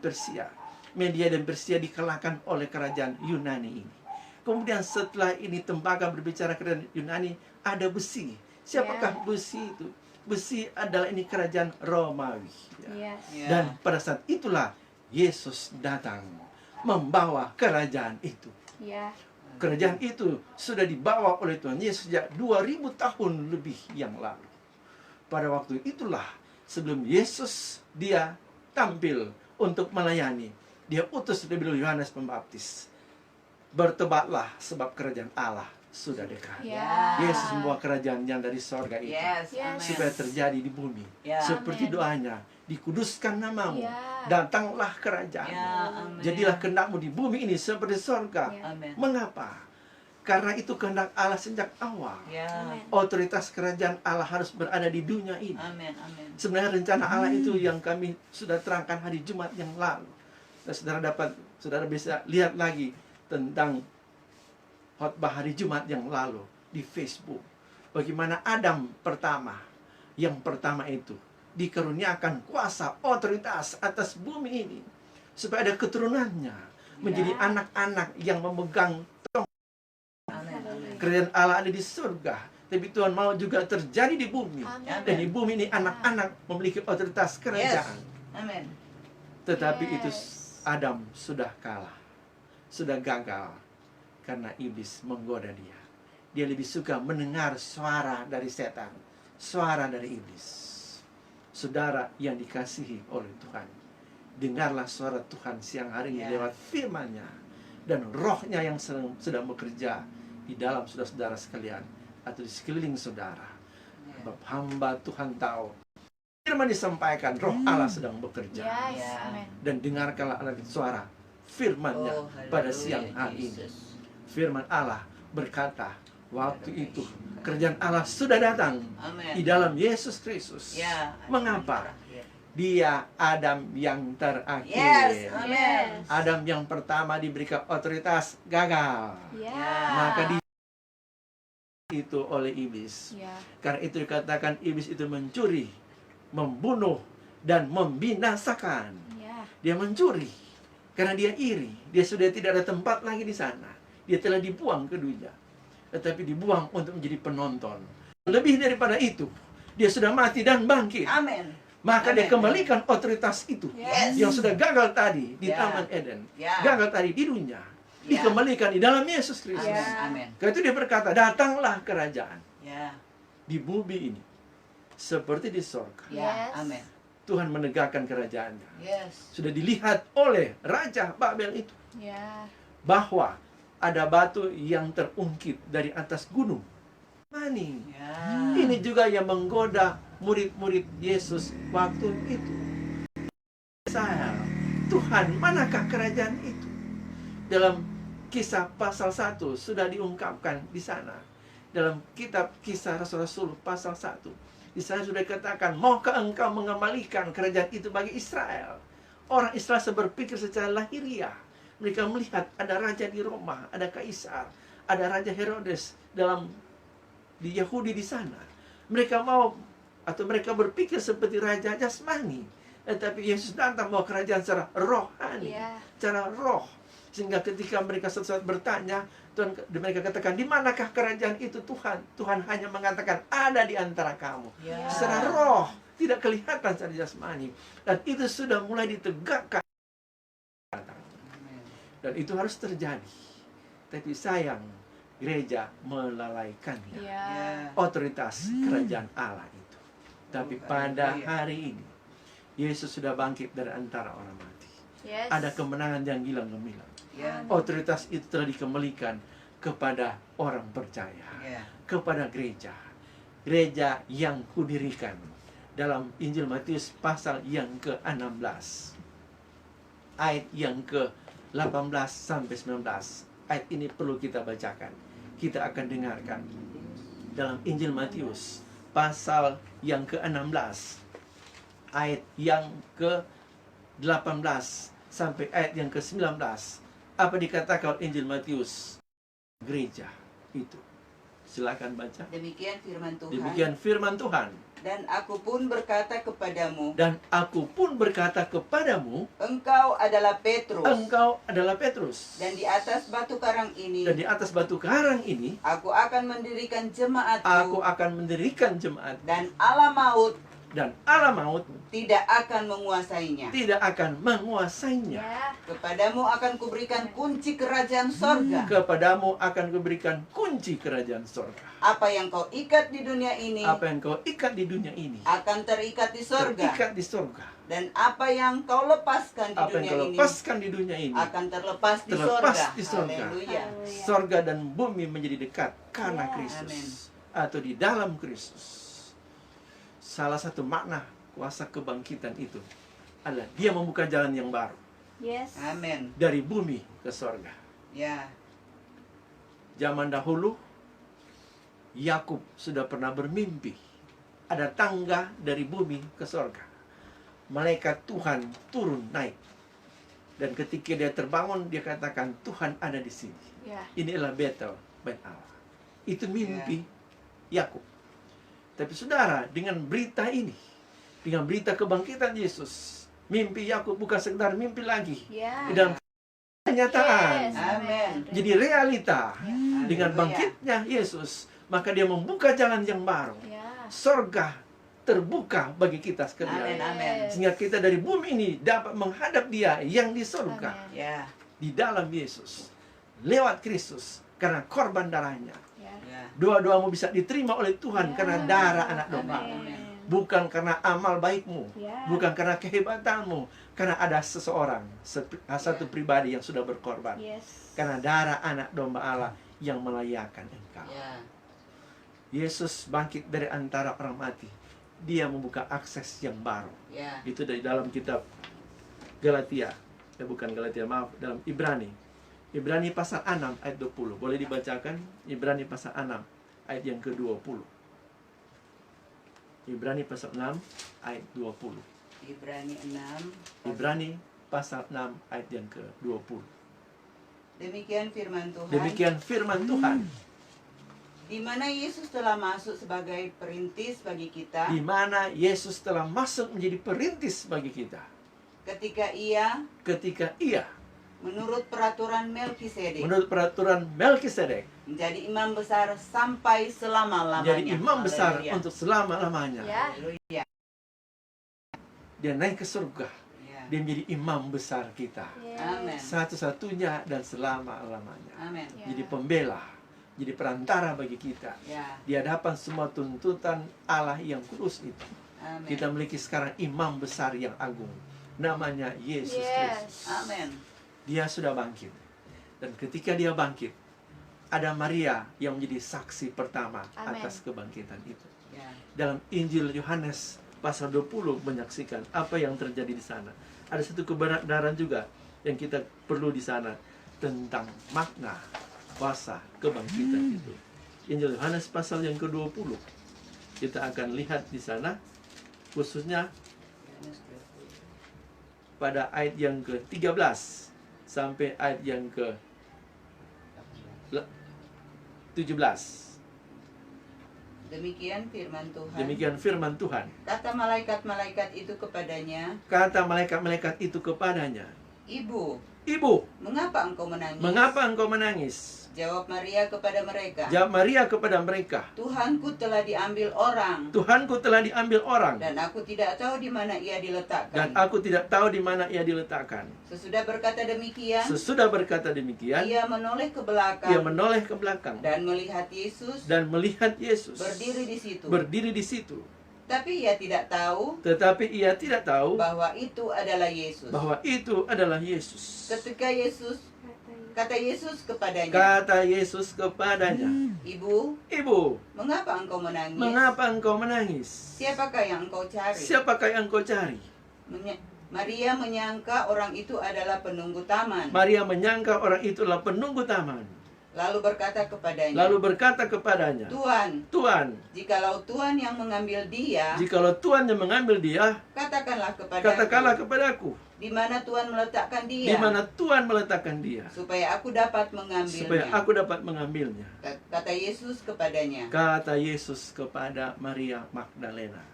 Persia dikalahkan oleh kerajaan Yunani ini. Kemudian setelah ini tembaga berbicara kerajaan Yunani, ada besi. Siapakah besi itu? Besi adalah ini kerajaan Romawi. Yes. Ya. Dan pada saat itulah Yesus datang membawa kerajaan itu. Ya. Kerajaan itu sudah dibawa oleh Tuhan Yesus sejak 2000 tahun lebih yang lalu. Pada waktu itulah sebelum Yesus dia tampil untuk melayani, dia utus lebih dulu Yohanes Pembaptis. Bertobatlah sebab kerajaan Allah sudah dekat. Ya. Yesus membawa kerajaan yang dari sorga itu Yes. Yes. Amen. supaya terjadi di bumi. Ya. Seperti Amen. doanya, dikuduskan namamu, Ya. datanglah kerajaan. Ya, amen. Jadilah kehendakmu di bumi ini seperti sorga. Ya. Amin. Mengapa? Karena itu kehendak Allah sejak awal. Ya. Amen. Otoritas kerajaan Allah harus berada di dunia ini. Amin. Amin. Sebenarnya rencana Allah itu yang kami sudah terangkan hari Jumat yang lalu. Dan saudara bisa lihat lagi tentang khotbah hari Jumat yang lalu di Facebook. Bagaimana Adam pertama, yang pertama itu dikaruniakan kuasa, otoritas atas bumi ini. Supaya ada keturunannya menjadi anak-anak yang memegang Amin. Amin. kerajaan Allah ada di surga. Tapi Tuhan mau juga terjadi di bumi. Amin. Dan di bumi ini anak-anak memiliki otoritas kerajaan. Amin. Tetapi Yes. itu Adam sudah kalah. Sudah gagal. Karena iblis menggoda dia. Dia lebih suka mendengar suara dari setan. Suara dari iblis. Saudara yang dikasihi oleh Tuhan, dengarlah suara Tuhan siang hari ini lewat firman-Nya. Dan rohnya yang sedang bekerja di dalam saudara-saudara sekalian atau di sekeliling saudara. Sebab hamba Tuhan tahu firman disampaikan, Roh Allah sedang bekerja. Yes. Ya. Amin. Dan dengarkanlah anak itu suara firman-Nya Oh, pada haleluya, siang hari ini. Jesus. Firman Allah berkata, waktu itu kerjaan Allah sudah datang Amin. di dalam Yesus Kristus. Ya. Mengapa? Ya. Dia Adam yang terakhir. Yes. Amin. Yes. Adam yang pertama diberikan otoritas gagal. Ya. Maka itu oleh iblis. Ya. Karena itu dikatakan iblis itu mencuri, membunuh, dan membinasakan. Ya. Dia mencuri karena dia iri. Dia sudah tidak ada tempat lagi di sana. Dia telah dibuang ke dunia, tetapi dibuang untuk menjadi penonton. Lebih daripada itu, dia sudah mati dan bangkit. Amin. Maka dia Amin. kembalikan otoritas itu Yes. yang sudah gagal tadi di Ya. Taman Eden, Ya. gagal tadi di dunia, Ya. dikembalikan di dalam Yesus Kristus. Ya. Amin. Karena itu dia berkata, datanglah kerajaan Ya. di bumi ini seperti di sorga. Ya. Yes. Amin. Tuhan menegakkan kerajaannya. Yes. Sudah dilihat oleh Raja Babel itu Ya. bahwa ada batu yang terungkit dari atas gunung. Maning. Ya. Ini juga yang menggoda murid-murid Yesus waktu itu. Saya, Tuhan, manakah kerajaan itu? Dalam Kisah pasal 1 sudah diungkapkan di sana. Dalam kitab Kisah Rasul-Rasul pasal 1. Di sana sudah dikatakan, maukah engkau mengembalikan kerajaan itu bagi Israel? Orang Israel berpikir secara lahiriah. Mereka melihat ada raja di Roma, ada kaisar, ada raja Herodes di Yahudi di sana. Mereka mau atau mereka berpikir seperti raja jasmani. Tetapi Yesus datang bawa kerajaan secara rohani, Ya. secara roh. Sehingga ketika mereka sesuatu bertanya, Tuhan, mereka katakan, di manakah kerajaan itu Tuhan? Tuhan hanya mengatakan, ada di antara kamu. Ya. Secara roh, tidak kelihatan secara jasmani. Dan itu sudah mulai ditegakkan. Amin. Dan itu harus terjadi. Tapi sayang, gereja melalaikannya. Ya. Ya. Otoritas kerajaan Allah itu. Tapi pada Haleluya. hari ini, Yesus sudah bangkit dari antara orang mati. Yes. Ada kemenangan yang gilang gemilang. Ya. Otoritas itu telah dikembalikan kepada orang percaya, Ya. kepada gereja. Gereja yang kudirikan dalam Injil Matius pasal yang ke-16. Ayat yang ke-18 sampai 19. Ayat ini perlu kita bacakan. Kita akan dengarkan. Dalam Injil Matius pasal yang ke-16. Ayat yang ke-18 sampai ayat yang ke-19. Apa dikatakan Injil Matius? Gereja itu. Silakan baca. Demikian firman Tuhan. Demikian firman Tuhan. Dan aku pun berkata kepadamu, Dan aku pun berkata kepadamu, engkau adalah Petrus. engkau adalah Petrus. Dan di atas batu karang ini, Dan di atas batu karang ini, aku akan mendirikan jemaatku. aku akan mendirikan jemaat. Dan Allah maut Dan Allah maut tidak akan menguasainya. tidak akan menguasainya. Ya. Kepadamu akan kuberikan kunci kerajaan sorga. Kepadamu akan kuberikan kunci kerajaan sorga. Apa yang kau ikat di dunia ini Apa yang kau ikat di dunia ini, akan terikat di sorga. terikat di sorga. Dan apa yang kau lepaskan di Apa yang dunia kau ini lepaskan di dunia ini, akan terlepas di terlepas sorga. di sorga. Haleluya. Haleluya. sorga dan bumi menjadi dekat karena Ya. Kristus atau di dalam Kristus. Salah satu makna kuasa kebangkitan itu adalah dia membuka jalan yang baru Yes. Amin. dari bumi ke sorga. Ya. Zaman dahulu Yakub sudah pernah bermimpi ada tangga dari bumi ke sorga. Malaikat Tuhan turun naik. Dan ketika dia terbangun, dia katakan, Tuhan ada di sini. Ya. Inilah Betel, Bait Allah. Itu mimpi Yakub. Tapi saudara, dengan berita ini, dengan berita kebangkitan Yesus, mimpi Yakub bukan sekedar mimpi lagi. Ya. Di dalam kenyataan. Yes. Amin. Jadi realita. Dengan Haleluya. bangkitnya Yesus, maka dia membuka jalan yang baru. Ya. Sorga terbuka bagi kita Amin. sekalian. Amin. Sehingga kita dari bumi ini dapat menghadap dia yang di sorga. Amin. Ya. Di dalam Yesus. Lewat Kristus. Karena korban darahnya. Ya. Ya. Doa-doamu bisa diterima oleh Tuhan Ya. karena darah anak domba. Amin. Bukan karena amal baikmu. Ya. Bukan karena kehebatanmu. Karena ada seseorang, satu pribadi yang sudah berkorban. Yes. Karena darah anak domba Allah yang melayakan engkau. Ya. Yesus bangkit dari antara orang mati. dia membuka akses yang baru. Ya. Itu dari dalam kitab Galatia. Bukan Galatia, maaf, dalam Ibrani. Ibrani pasal 6 ayat 20. Boleh dibacakan? Ibrani pasal 6 ayat yang ke-20. Ibrani pasal 6 ayat 20. Ibrani 6. Ibrani pasal 6 ayat yang ke-20. Demikian firman Tuhan. Demikian firman Tuhan. Di mana Yesus telah masuk sebagai perintis bagi kita. Di mana Yesus telah masuk menjadi perintis bagi kita. Ketika ia menurut peraturan Melkisedek menjadi imam besar sampai selama-lamanya. Menjadi imam besar Haleluya. untuk selama-lamanya. Ya. Haleluya. Dia naik ke surga. Ya. Dia menjadi imam besar kita. Amin. Satu-satunya dan selama-lamanya. Amin. Ya. Jadi pembela, jadi perantara bagi kita. Ya. Di hadapan semua tuntutan Allah yang kudus itu. Amin. Kita memiliki sekarang imam besar yang agung. Namanya Yesus Kristus. Yes. Amin. Dia sudah bangkit. Dan ketika dia bangkit, ada Maria yang menjadi saksi pertama Amin. atas kebangkitan itu. Ya. Dalam Injil Yohanes pasal 20 menyaksikan apa yang terjadi di sana. Ada satu kebenaran juga yang kita perlu di sana tentang makna kuasa kebangkitan itu. Injil Yohanes pasal yang ke-20. Kita akan lihat di sana khususnya pada ayat yang ke-13 sampai ayat yang ke-17. Demikian firman Tuhan. Demikian firman Tuhan. Kata malaikat-malaikat itu kepadanya, Kata malaikat-malaikat itu kepadanya, Ibu, Ibu, mengapa engkau menangis? mengapa engkau menangis? Jawab Maria kepada mereka, Jawab Maria kepada mereka, Tuhanku telah diambil orang, Tuhanku telah diambil orang, dan aku tidak tahu di mana ia dan diletakkan. aku tidak tahu di mana ia diletakkan. Sesudah berkata demikian, Sesudah berkata demikian, ia menoleh ke belakang ia menoleh ke belakang dan melihat Yesus dan melihat Yesus berdiri di situ. berdiri di situ. Tapi ia tidak tahu Tetapi ia tidak tahu bahwa itu adalah Yesus. bahwa itu adalah Yesus. Ketika kata Yesus kepadanya, Kata Yesus kepadanya, Ibu, Ibu, mengapa engkau menangis? mengapa engkau menangis? Siapakah yang engkau cari? Siapakah yang engkau cari? Maria menyangka orang itu adalah penunggu taman. Maria menyangka orang itu adalah penunggu taman. Lalu berkata kepadanya, Tuhan, jikalau Tuhan yang mengambil dia, jikalau Tuhan yang mengambil dia, katakanlah kepadaku, di mana Tuhan meletakkan dia, di mana Tuhan meletakkan dia, supaya aku dapat mengambilnya. Kata Yesus kepadanya, Kata Yesus kepada Maria Magdalena.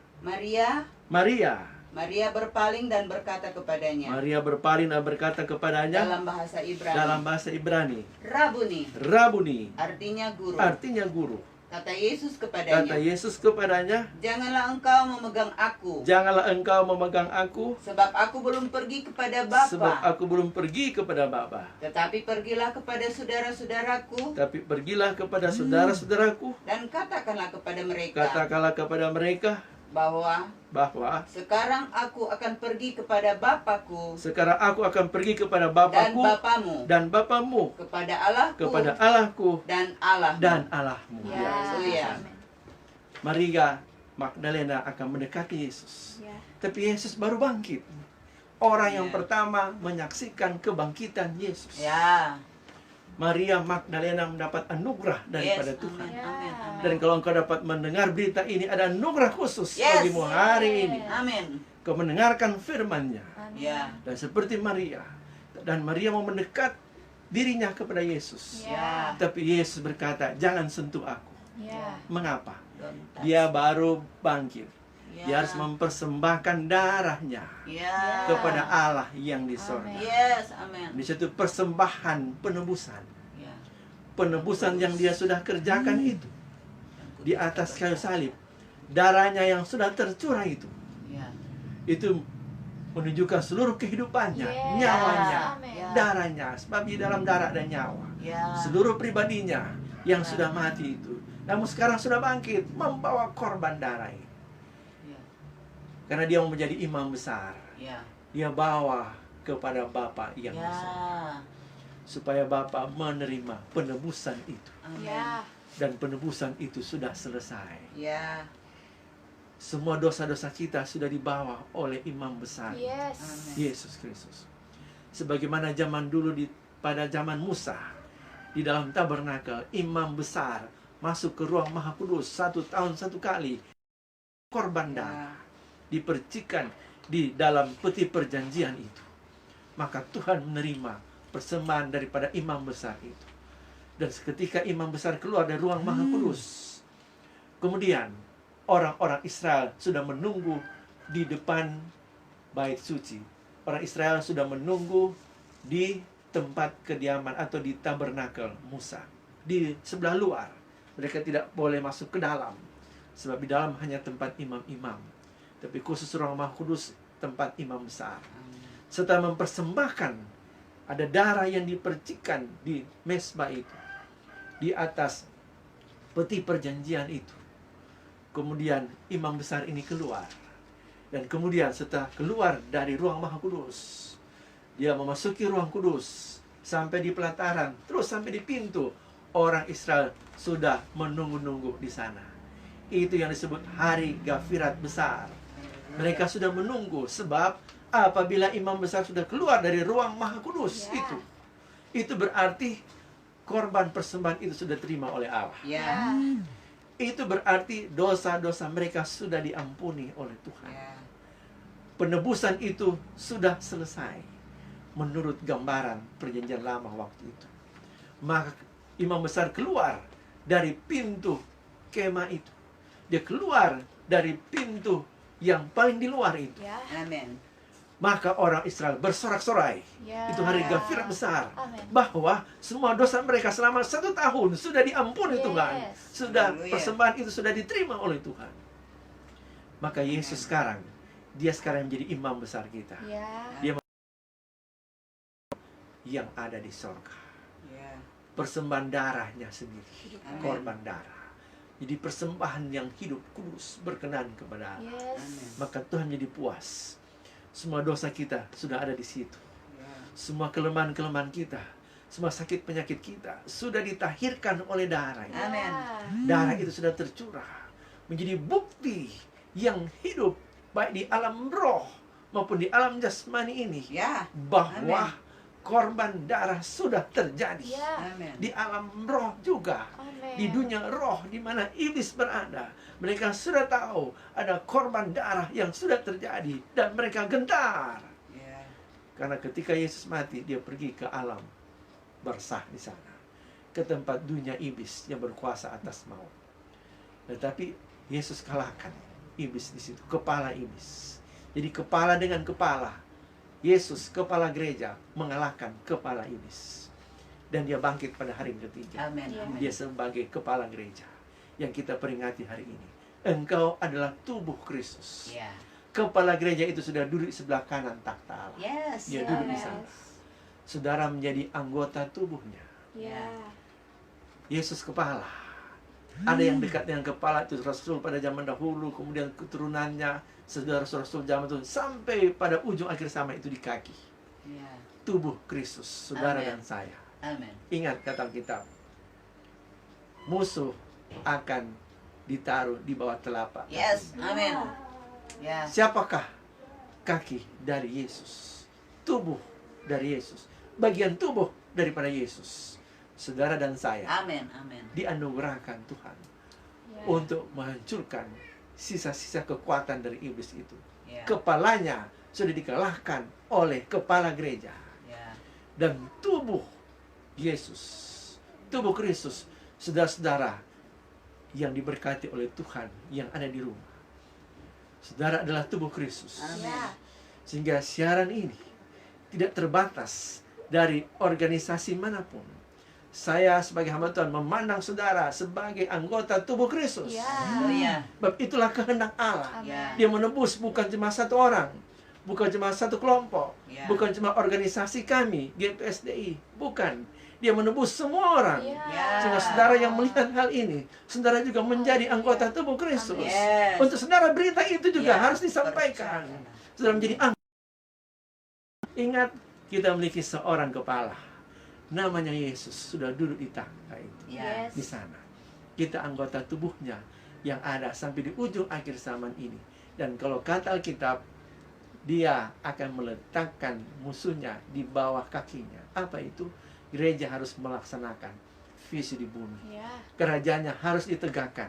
Maria berpaling dan berkata kepadanya, Maria berpaling dan berkata kepadanya dalam bahasa Ibrani, Rabuni, artinya guru. Kata Yesus kepadanya, janganlah engkau memegang aku, sebab aku belum pergi kepada Bapa. Tetapi pergilah kepada saudara-saudaraku, dan katakanlah kepada mereka, bahwa sekarang aku akan pergi kepada Bapakku, dan Bapamu, kepada Allahku, dan Allahmu. Ya. Haleluya. Maria Magdalena akan mendekati Yesus. Ya. Tapi Yesus baru bangkit. Orang yang Ya. pertama menyaksikan kebangkitan Yesus. Ya. Maria Magdalena mendapat anugerah daripada Yes. Tuhan. Amin. Amin. Amin. Dan kalau engkau dapat mendengar berita ini, ada anugerah khusus Yes. bagimu hari ini. Amin. Kau mendengarkan firman-Nya. Amin. Ya. Dan seperti Maria. Dan Maria mau mendekat dirinya kepada Yesus. Ya. Tapi Yesus berkata, jangan sentuh aku. Ya. Mengapa? Don't touch. Dia baru bangkit. Ya. Dia harus mempersembahkan darahnya Ya. kepada Allah yang di sorga. Amin. Yes. Amin. Di situ persembahan penebusan. Ya. Penebusan yang dia sudah kerjakan itu. Di atas kayu salib. Darahnya yang sudah tercurah itu. Ya. Itu menunjukkan seluruh kehidupannya. Yes. Nyawanya. Amin. Ya. Darahnya. Sebab di dalam darah dan nyawa. Ya. Seluruh pribadinya yang Ya. sudah mati itu. Namun sekarang sudah bangkit. Membawa korban darah ini. Ya. Karena dia mau menjadi imam besar. Ya. Dia bawa kepada Bapa yang Ya. besar. Supaya Bapa menerima penebusan itu. Amin. Ya. Dan penebusan itu sudah selesai. Ya. Semua dosa-dosa kita sudah dibawa oleh imam besar, Yes. Yesus Kristus. Sebagaimana zaman dulu pada zaman Musa, di dalam tabernakel, imam besar masuk ke ruang Maha Kudus 1 tahun 1 kali. Korban darah dipercikan di dalam peti perjanjian itu. Maka Tuhan menerima persembahan daripada imam besar itu. Dan seketika imam besar keluar dari ruang Maha Kudus, kemudian orang-orang Israel sudah menunggu di depan bait suci. Orang Israel sudah menunggu di tempat kediaman atau di tabernakel Musa, di sebelah luar. Mereka tidak boleh masuk ke dalam, sebab di dalam hanya tempat imam-imam. Tapi khusus ruang Maha Kudus, tempat imam besar. Setelah mempersembahkan, ada darah yang dipercikan di mezbah itu, di atas peti perjanjian itu. Kemudian imam besar ini keluar. Dan kemudian setelah keluar dari ruang Maha Kudus, dia memasuki ruang kudus, sampai di pelataran, terus sampai di pintu. Orang Israel sudah menunggu-nunggu di sana. Itu yang disebut hari Gafirat besar. Mereka sudah menunggu, sebab apabila imam besar sudah keluar dari ruang Maha Kudus itu berarti korban persembahan itu sudah terima oleh Allah. Itu berarti dosa-dosa mereka sudah diampuni oleh Tuhan. Penebusan itu sudah selesai menurut gambaran perjanjian lama waktu itu. Maka imam besar keluar dari pintu kemah itu. Dia keluar dari pintu yang paling di luar itu. Amin. Maka orang Israel bersorak-sorai. Itu hari Gafirat besar. Amin. Bahwa semua dosa mereka selama 1 tahun sudah diampuni Tuhan. Sudah, persembahan itu sudah diterima oleh Tuhan. Maka Yesus sekarang, dia sekarang menjadi imam besar kita. Dia yang ada di sorga. Persembahan darahnya sendiri. Korban darah. Jadi persembahan yang hidup, kudus, berkenan kepada Allah. Maka Tuhan jadi puas. Semua dosa kita sudah ada di situ. Semua kelemahan-kelemahan kita, semua sakit penyakit kita sudah ditahirkan oleh darah. Amin. Darah itu sudah tercurah menjadi bukti yang hidup baik di alam roh maupun di alam jasmani ini, bahwa korban darah sudah terjadi. Di alam roh juga. Di dunia roh di mana iblis berada, mereka sudah tahu ada korban darah yang sudah terjadi, dan mereka gentar. Karena ketika Yesus mati, dia pergi ke alam barzah di sana, ke tempat dunia iblis yang berkuasa atas maut. Tetapi Yesus kalahkan iblis di situ, kepala iblis. Jadi kepala dengan kepala, Yesus kepala gereja mengalahkan kepala iblis. Dan dia bangkit pada hari ketiga. Dia sebagai kepala gereja yang kita peringati hari ini. Engkau adalah tubuh Kristus. Kepala gereja itu sudah duduk di sebelah kanan takhta Allah. Dia duduk di sana. Saudara menjadi anggota tubuhnya. Yesus kepala. Ada yang dekat dengan kepala itu Rasul pada zaman dahulu, kemudian keturunannya, saudara Rasul zaman itu, sampai pada ujung akhir zaman itu di kaki. Tubuh Kristus, saudara dan saya. Ingat kata Alkitab, musuh akan ditaruh di bawah telapak. Siapakah kaki dari Yesus? Tubuh dari Yesus. Bagian tubuh daripada Yesus. Saudara dan saya dianugerahkan Tuhan untuk menghancurkan sisa-sisa kekuatan dari iblis itu. Kepalanya sudah dikalahkan oleh kepala gereja. Dan tubuh Yesus, tubuh Kristus, saudara-saudara yang diberkati oleh Tuhan yang ada di rumah. Saudara adalah tubuh Kristus. Sehingga siaran ini tidak terbatas dari organisasi manapun. Saya sebagai hamba Tuhan memandang saudara sebagai anggota tubuh Kristus. Sebab itulah kehendak Allah. Dia menebus bukan cuma satu orang, bukan cuma satu kelompok, bukan cuma organisasi kami, GPSDI, bukan. Dia menebus semua orang. Sehingga saudara yang melihat hal ini, saudara juga menjadi anggota tubuh Kristus. Untuk saudara berita itu juga harus disampaikan. Saudara menjadi anggota. Ingat, kita memiliki seorang kepala. Namanya Yesus sudah duduk di takhta itu. Di sana. Kita anggota tubuhnya. yang ada sampai di ujung akhir zaman ini. Dan kalau kata Alkitab, dia akan meletakkan musuhnya di bawah kakinya. Apa itu? Gereja harus melaksanakan visi di bumi. Ya. Kerajaannya harus ditegakkan.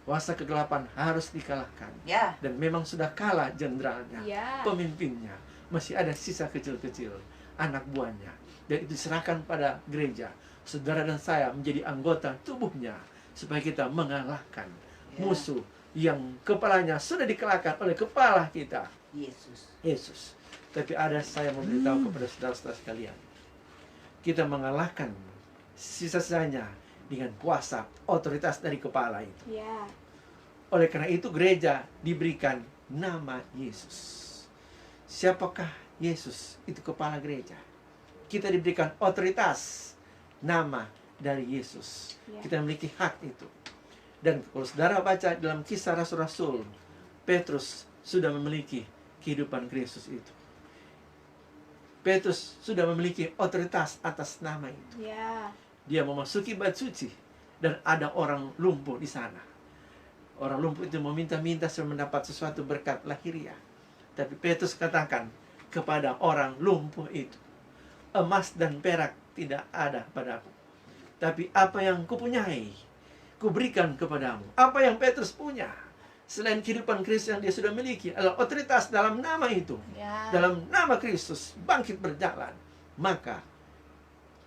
Kuasa kegelapan harus dikalahkan. Ya. Dan memang sudah kalah jenderalnya, Ya. pemimpinnya. Masih ada sisa kecil-kecil, anak buahnya. Dan itu diserahkan pada gereja. Saudara dan saya menjadi anggota tubuhnya, supaya kita mengalahkan Ya. musuh yang kepalanya sudah dikalahkan oleh kepala kita, Yesus. Tapi ada saya memberitahu kepada saudara-saudara sekalian, kita mengalahkan sisa-sisanya dengan kuasa otoritas dari kepala itu. Ya. Oleh karena itu gereja diberikan nama Yesus. Siapakah Yesus? Itu kepala gereja. Kita diberikan otoritas, nama dari Yesus. Ya. Kita memiliki hak itu. Dan kalau saudara baca dalam kisah Rasul-Rasul, Petrus sudah memiliki kehidupan Kristus itu. Petrus sudah memiliki otoritas atas nama itu. Ya. Dia memasuki bait suci dan ada orang lumpuh di sana. Orang lumpuh itu meminta-minta supaya mendapat sesuatu berkat lahiriah. Tapi Petrus katakan kepada orang lumpuh itu, emas dan perak tidak ada padaku, tapi apa yang kupunyai, kuberikan kepadamu. Apa yang Petrus punya selain kehidupan Kristus yang dia sudah miliki adalah otoritas dalam nama itu. Ya. Dalam nama Kristus bangkit berjalan, maka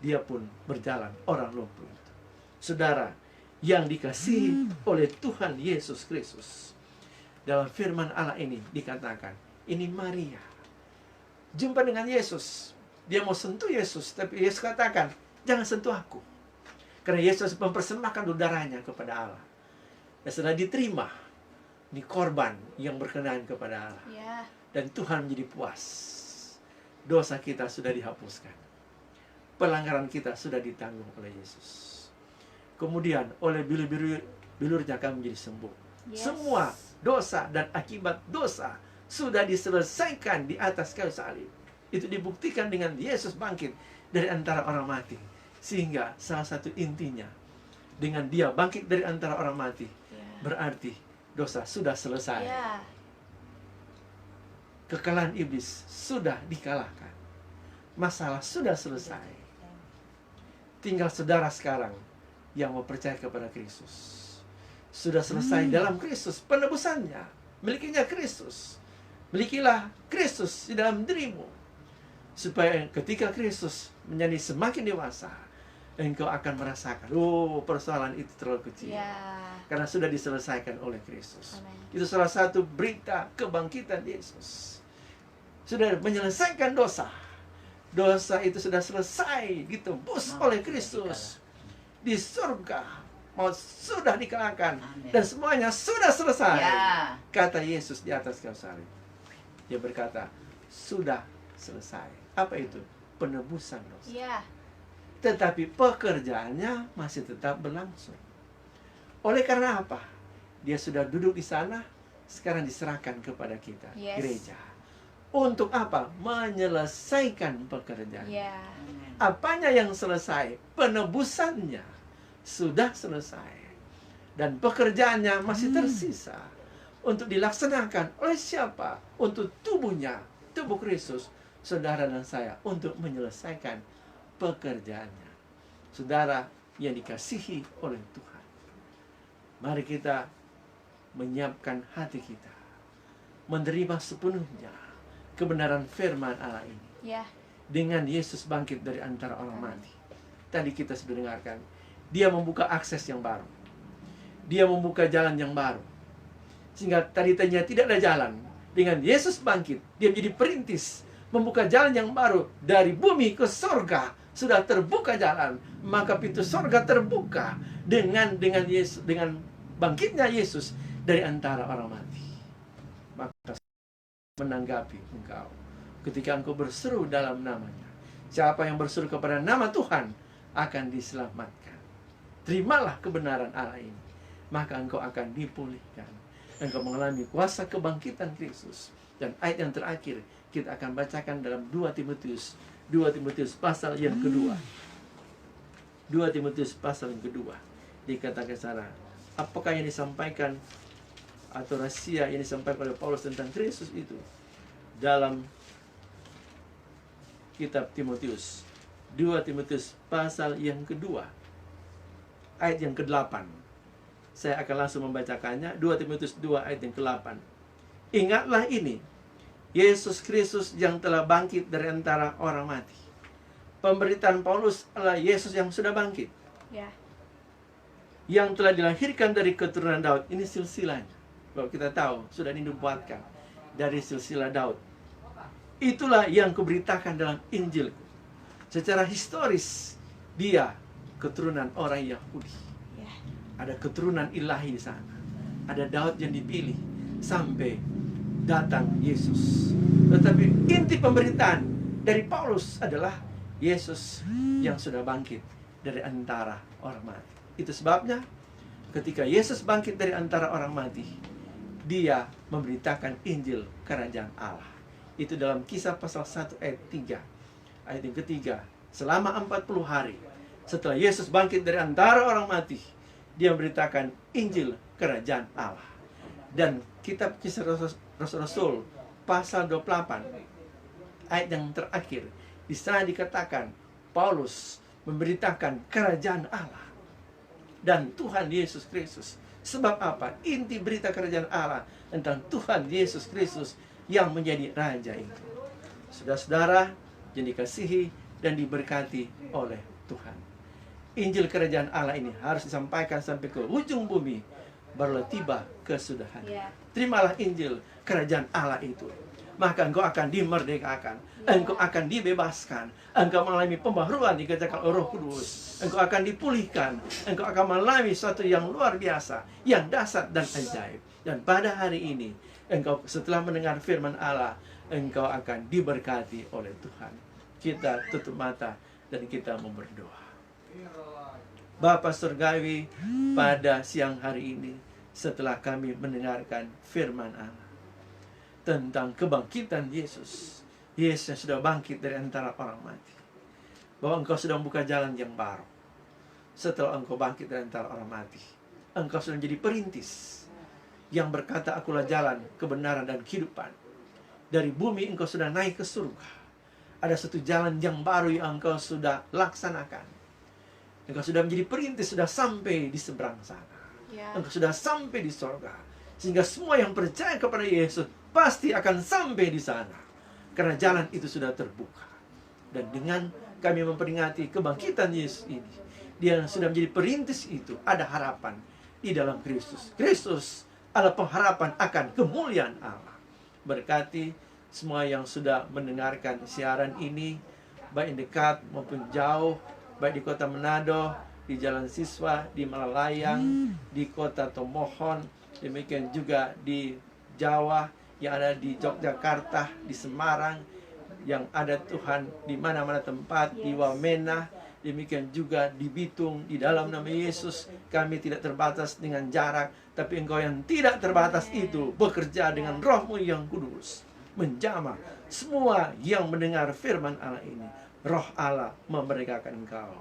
dia pun berjalan, orang lumpuh itu. Saudara yang dikasihi oleh Tuhan Yesus Kristus, dalam firman Allah ini dikatakan, ini Maria jumpa dengan Yesus. Dia mau sentuh Yesus, tapi Yesus katakan, jangan sentuh aku. Karena Yesus mempersembahkan darahnya kepada Allah. Dan setelah diterima, ini korban yang berkenan kepada Allah. Ya. Dan Tuhan menjadi puas. Dosa kita sudah dihapuskan. Pelanggaran kita sudah ditanggung oleh Yesus. Kemudian oleh bilur-bilurnya kami menjadi sembuh. Yes. Semua dosa dan akibat dosa sudah diselesaikan di atas kayu salib. Itu dibuktikan dengan Yesus bangkit dari antara orang mati. Sehingga salah satu intinya, dengan dia bangkit dari antara orang mati, Ya. berarti dosa sudah selesai. Ya. Kekalahan iblis sudah dikalahkan. Masalah sudah selesai. Tinggal saudara sekarang yang mau percaya kepada Kristus. Sudah selesai dalam Kristus penebusannya. Milikinya Kristus. Milikilah Kristus di dalam dirimu. Supaya ketika Kristus menjadi semakin dewasa, engkau akan merasakan, persoalan itu terlalu kecil. Ya. Karena sudah diselesaikan oleh Kristus. Amin. Itu salah satu berita kebangkitan Yesus. Sudah menyelesaikan dosa. Dosa itu sudah selesai ditebus oleh Kristus. Di surga maut sudah dikalahkan. Amin. Dan semuanya sudah selesai. Ya. Kata Yesus di atas kayu salib. Dia berkata, sudah selesai. Apa itu? Penebusan dosa. Ya. Tetapi pekerjaannya masih tetap berlangsung. Oleh karena apa? Dia sudah duduk di sana, sekarang diserahkan kepada kita, Yes. gereja. Untuk apa? Menyelesaikan pekerjaan. Ya. Apanya yang selesai? Penebusannya sudah selesai. Dan pekerjaannya masih tersisa. Untuk dilaksanakan oleh siapa? Untuk tubuhnya, tubuh Kristus, saudara dan saya, untuk menyelesaikan pekerjaannya. Saudara yang dikasihi oleh Tuhan, mari kita menyiapkan hati kita, menerima sepenuhnya kebenaran firman Allah ini. Ya. Dengan Yesus bangkit dari antara orang mati. Tadi kita sudah dengarkan, dia membuka akses yang baru. Dia membuka jalan yang baru. Sehingga tadinya tidak ada jalan. Dengan Yesus bangkit, dia menjadi perintis, membuka jalan yang baru dari bumi ke surga. Sudah terbuka jalan, maka pintu surga terbuka dengan Yesus, dengan bangkitnya Yesus dari antara orang mati. Maka menanggapi engkau ketika engkau berseru dalam namanya. Siapa yang berseru kepada nama Tuhan akan diselamatkan. Terimalah kebenaran Allah ini, maka engkau akan dipulihkan. Engkau mengalami kuasa kebangkitan Kristus. Dan ayat yang terakhir kita akan bacakan dalam 2 Timotius pasal yang kedua. 2 Timotius pasal yang kedua. Dikatakan sana, apakah yang disampaikan atau rahasia yang disampaikan oleh Paulus tentang Kristus itu dalam kitab Timotius, 2 Timotius pasal yang kedua, ayat yang ke-8. Saya akan langsung membacakannya. 2 Timotius 2 ayat yang ke-8. Ingatlah ini, Yesus Kristus yang telah bangkit dari antara orang mati. Pemberitaan Paulus adalah Yesus yang sudah bangkit, Ya. yang telah dilahirkan dari keturunan Daud. Ini silsilahnya. Bahwa kita tahu sudah dinubuatkan dari silsilah Daud. Itulah yang kuberitakan dalam Injilku. Secara historis dia keturunan orang Yahudi. Ya. Ada keturunan ilahi di sana. Ada Daud yang dipilih sampai datang Yesus. Tetapi inti pemberitaan dari Paulus adalah Yesus yang sudah bangkit dari antara orang mati. Itu sebabnya ketika Yesus bangkit dari antara orang mati, dia memberitakan Injil Kerajaan Allah. Itu dalam Kisah pasal 1 ayat 3. Ayat yang ketiga, selama 40 hari setelah Yesus bangkit dari antara orang mati, dia memberitakan Injil Kerajaan Allah. Dan kitab Kisah Rasul-Rasul pasal 28 ayat yang terakhir, di sana dikatakan Paulus memberitakan kerajaan Allah dan Tuhan Yesus Kristus. Sebab apa? Inti berita kerajaan Allah tentang Tuhan Yesus Kristus yang menjadi raja itu. Saudara-saudara yang dikasihi dan diberkati oleh Tuhan, Injil kerajaan Allah ini harus disampaikan sampai ke ujung bumi, barulah tiba kesudahan. Ya. Terimalah Injil kerajaan Allah itu, maka engkau akan dimerdekakan, engkau akan dibebaskan, engkau mengalami pembaharuan dikerjakan oleh Roh Kudus, engkau akan dipulihkan, engkau akan mengalami sesuatu yang luar biasa, yang dahsyat dan ajaib. Dan pada hari ini, engkau setelah mendengar firman Allah, engkau akan diberkati oleh Tuhan. Kita tutup mata dan kita mau berdoa. Bapa Surgawi, pada siang hari ini, setelah kami mendengarkan firman Allah tentang kebangkitan Yesus, Yesus yang sudah bangkit dari antara orang mati, bahwa engkau sudah membuka jalan yang baru. Setelah engkau bangkit dari antara orang mati, engkau sudah menjadi perintis yang berkata, akulah jalan, kebenaran, dan kehidupan. Dari bumi engkau sudah naik ke surga. Ada satu jalan yang baru yang engkau sudah laksanakan. Engkau sudah menjadi perintis, sudah sampai di seberang sana. Ya. Engkau sudah sampai di sorga. Sehingga semua yang percaya kepada Yesus pasti akan sampai di sana. Karena jalan itu sudah terbuka. Dan dengan kami memperingati kebangkitan Yesus ini, dia yang sudah menjadi perintis itu, ada harapan di dalam Kristus. Kristus adalah pengharapan akan kemuliaan Allah. Berkati semua yang sudah mendengarkan siaran ini, baik dekat maupun jauh, baik di kota Manado, di Jalan Siswa, di Malalayang, di kota Tomohon, demikian juga di Jawa, yang ada di Yogyakarta, di Semarang, yang ada Tuhan di mana-mana tempat, di Wamena, demikian juga di Bitung. Di dalam nama Yesus, kami tidak terbatas dengan jarak, tapi Engkau yang tidak terbatas itu bekerja dengan Roh-Mu yang kudus, menjamah semua yang mendengar firman Allah ini. Roh Allah memerdekakan engkau.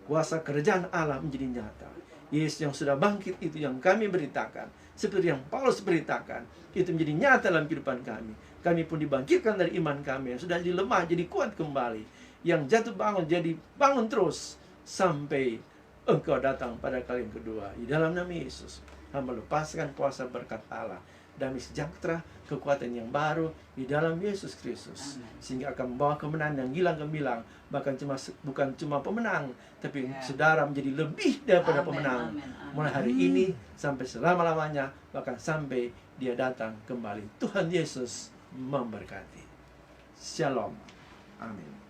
Kuasa kerajaan Allah menjadi nyata. Yesus yang sudah bangkit itu yang kami beritakan, seperti yang Paulus beritakan, itu menjadi nyata dalam kehidupan kami. Kami pun dibangkitkan dari iman kami yang sudah jadi lemah, jadi kuat kembali. Yang jatuh bangun, jadi bangun terus sampai Engkau datang pada kali yang kedua. Di dalam nama Yesus, hamba lepaskan kuasa berkat Allah, damai sejahtera, kekuatan yang baru di dalam Yesus Kristus, sehingga akan membawa kemenangan yang gilang gemilang, bahkan bukan cuma pemenang, tapi saudara menjadi lebih daripada pemenang. Mulai hari ini sampai selama-lamanya, bahkan sampai dia datang kembali. Tuhan Yesus memberkati. Shalom. Amin.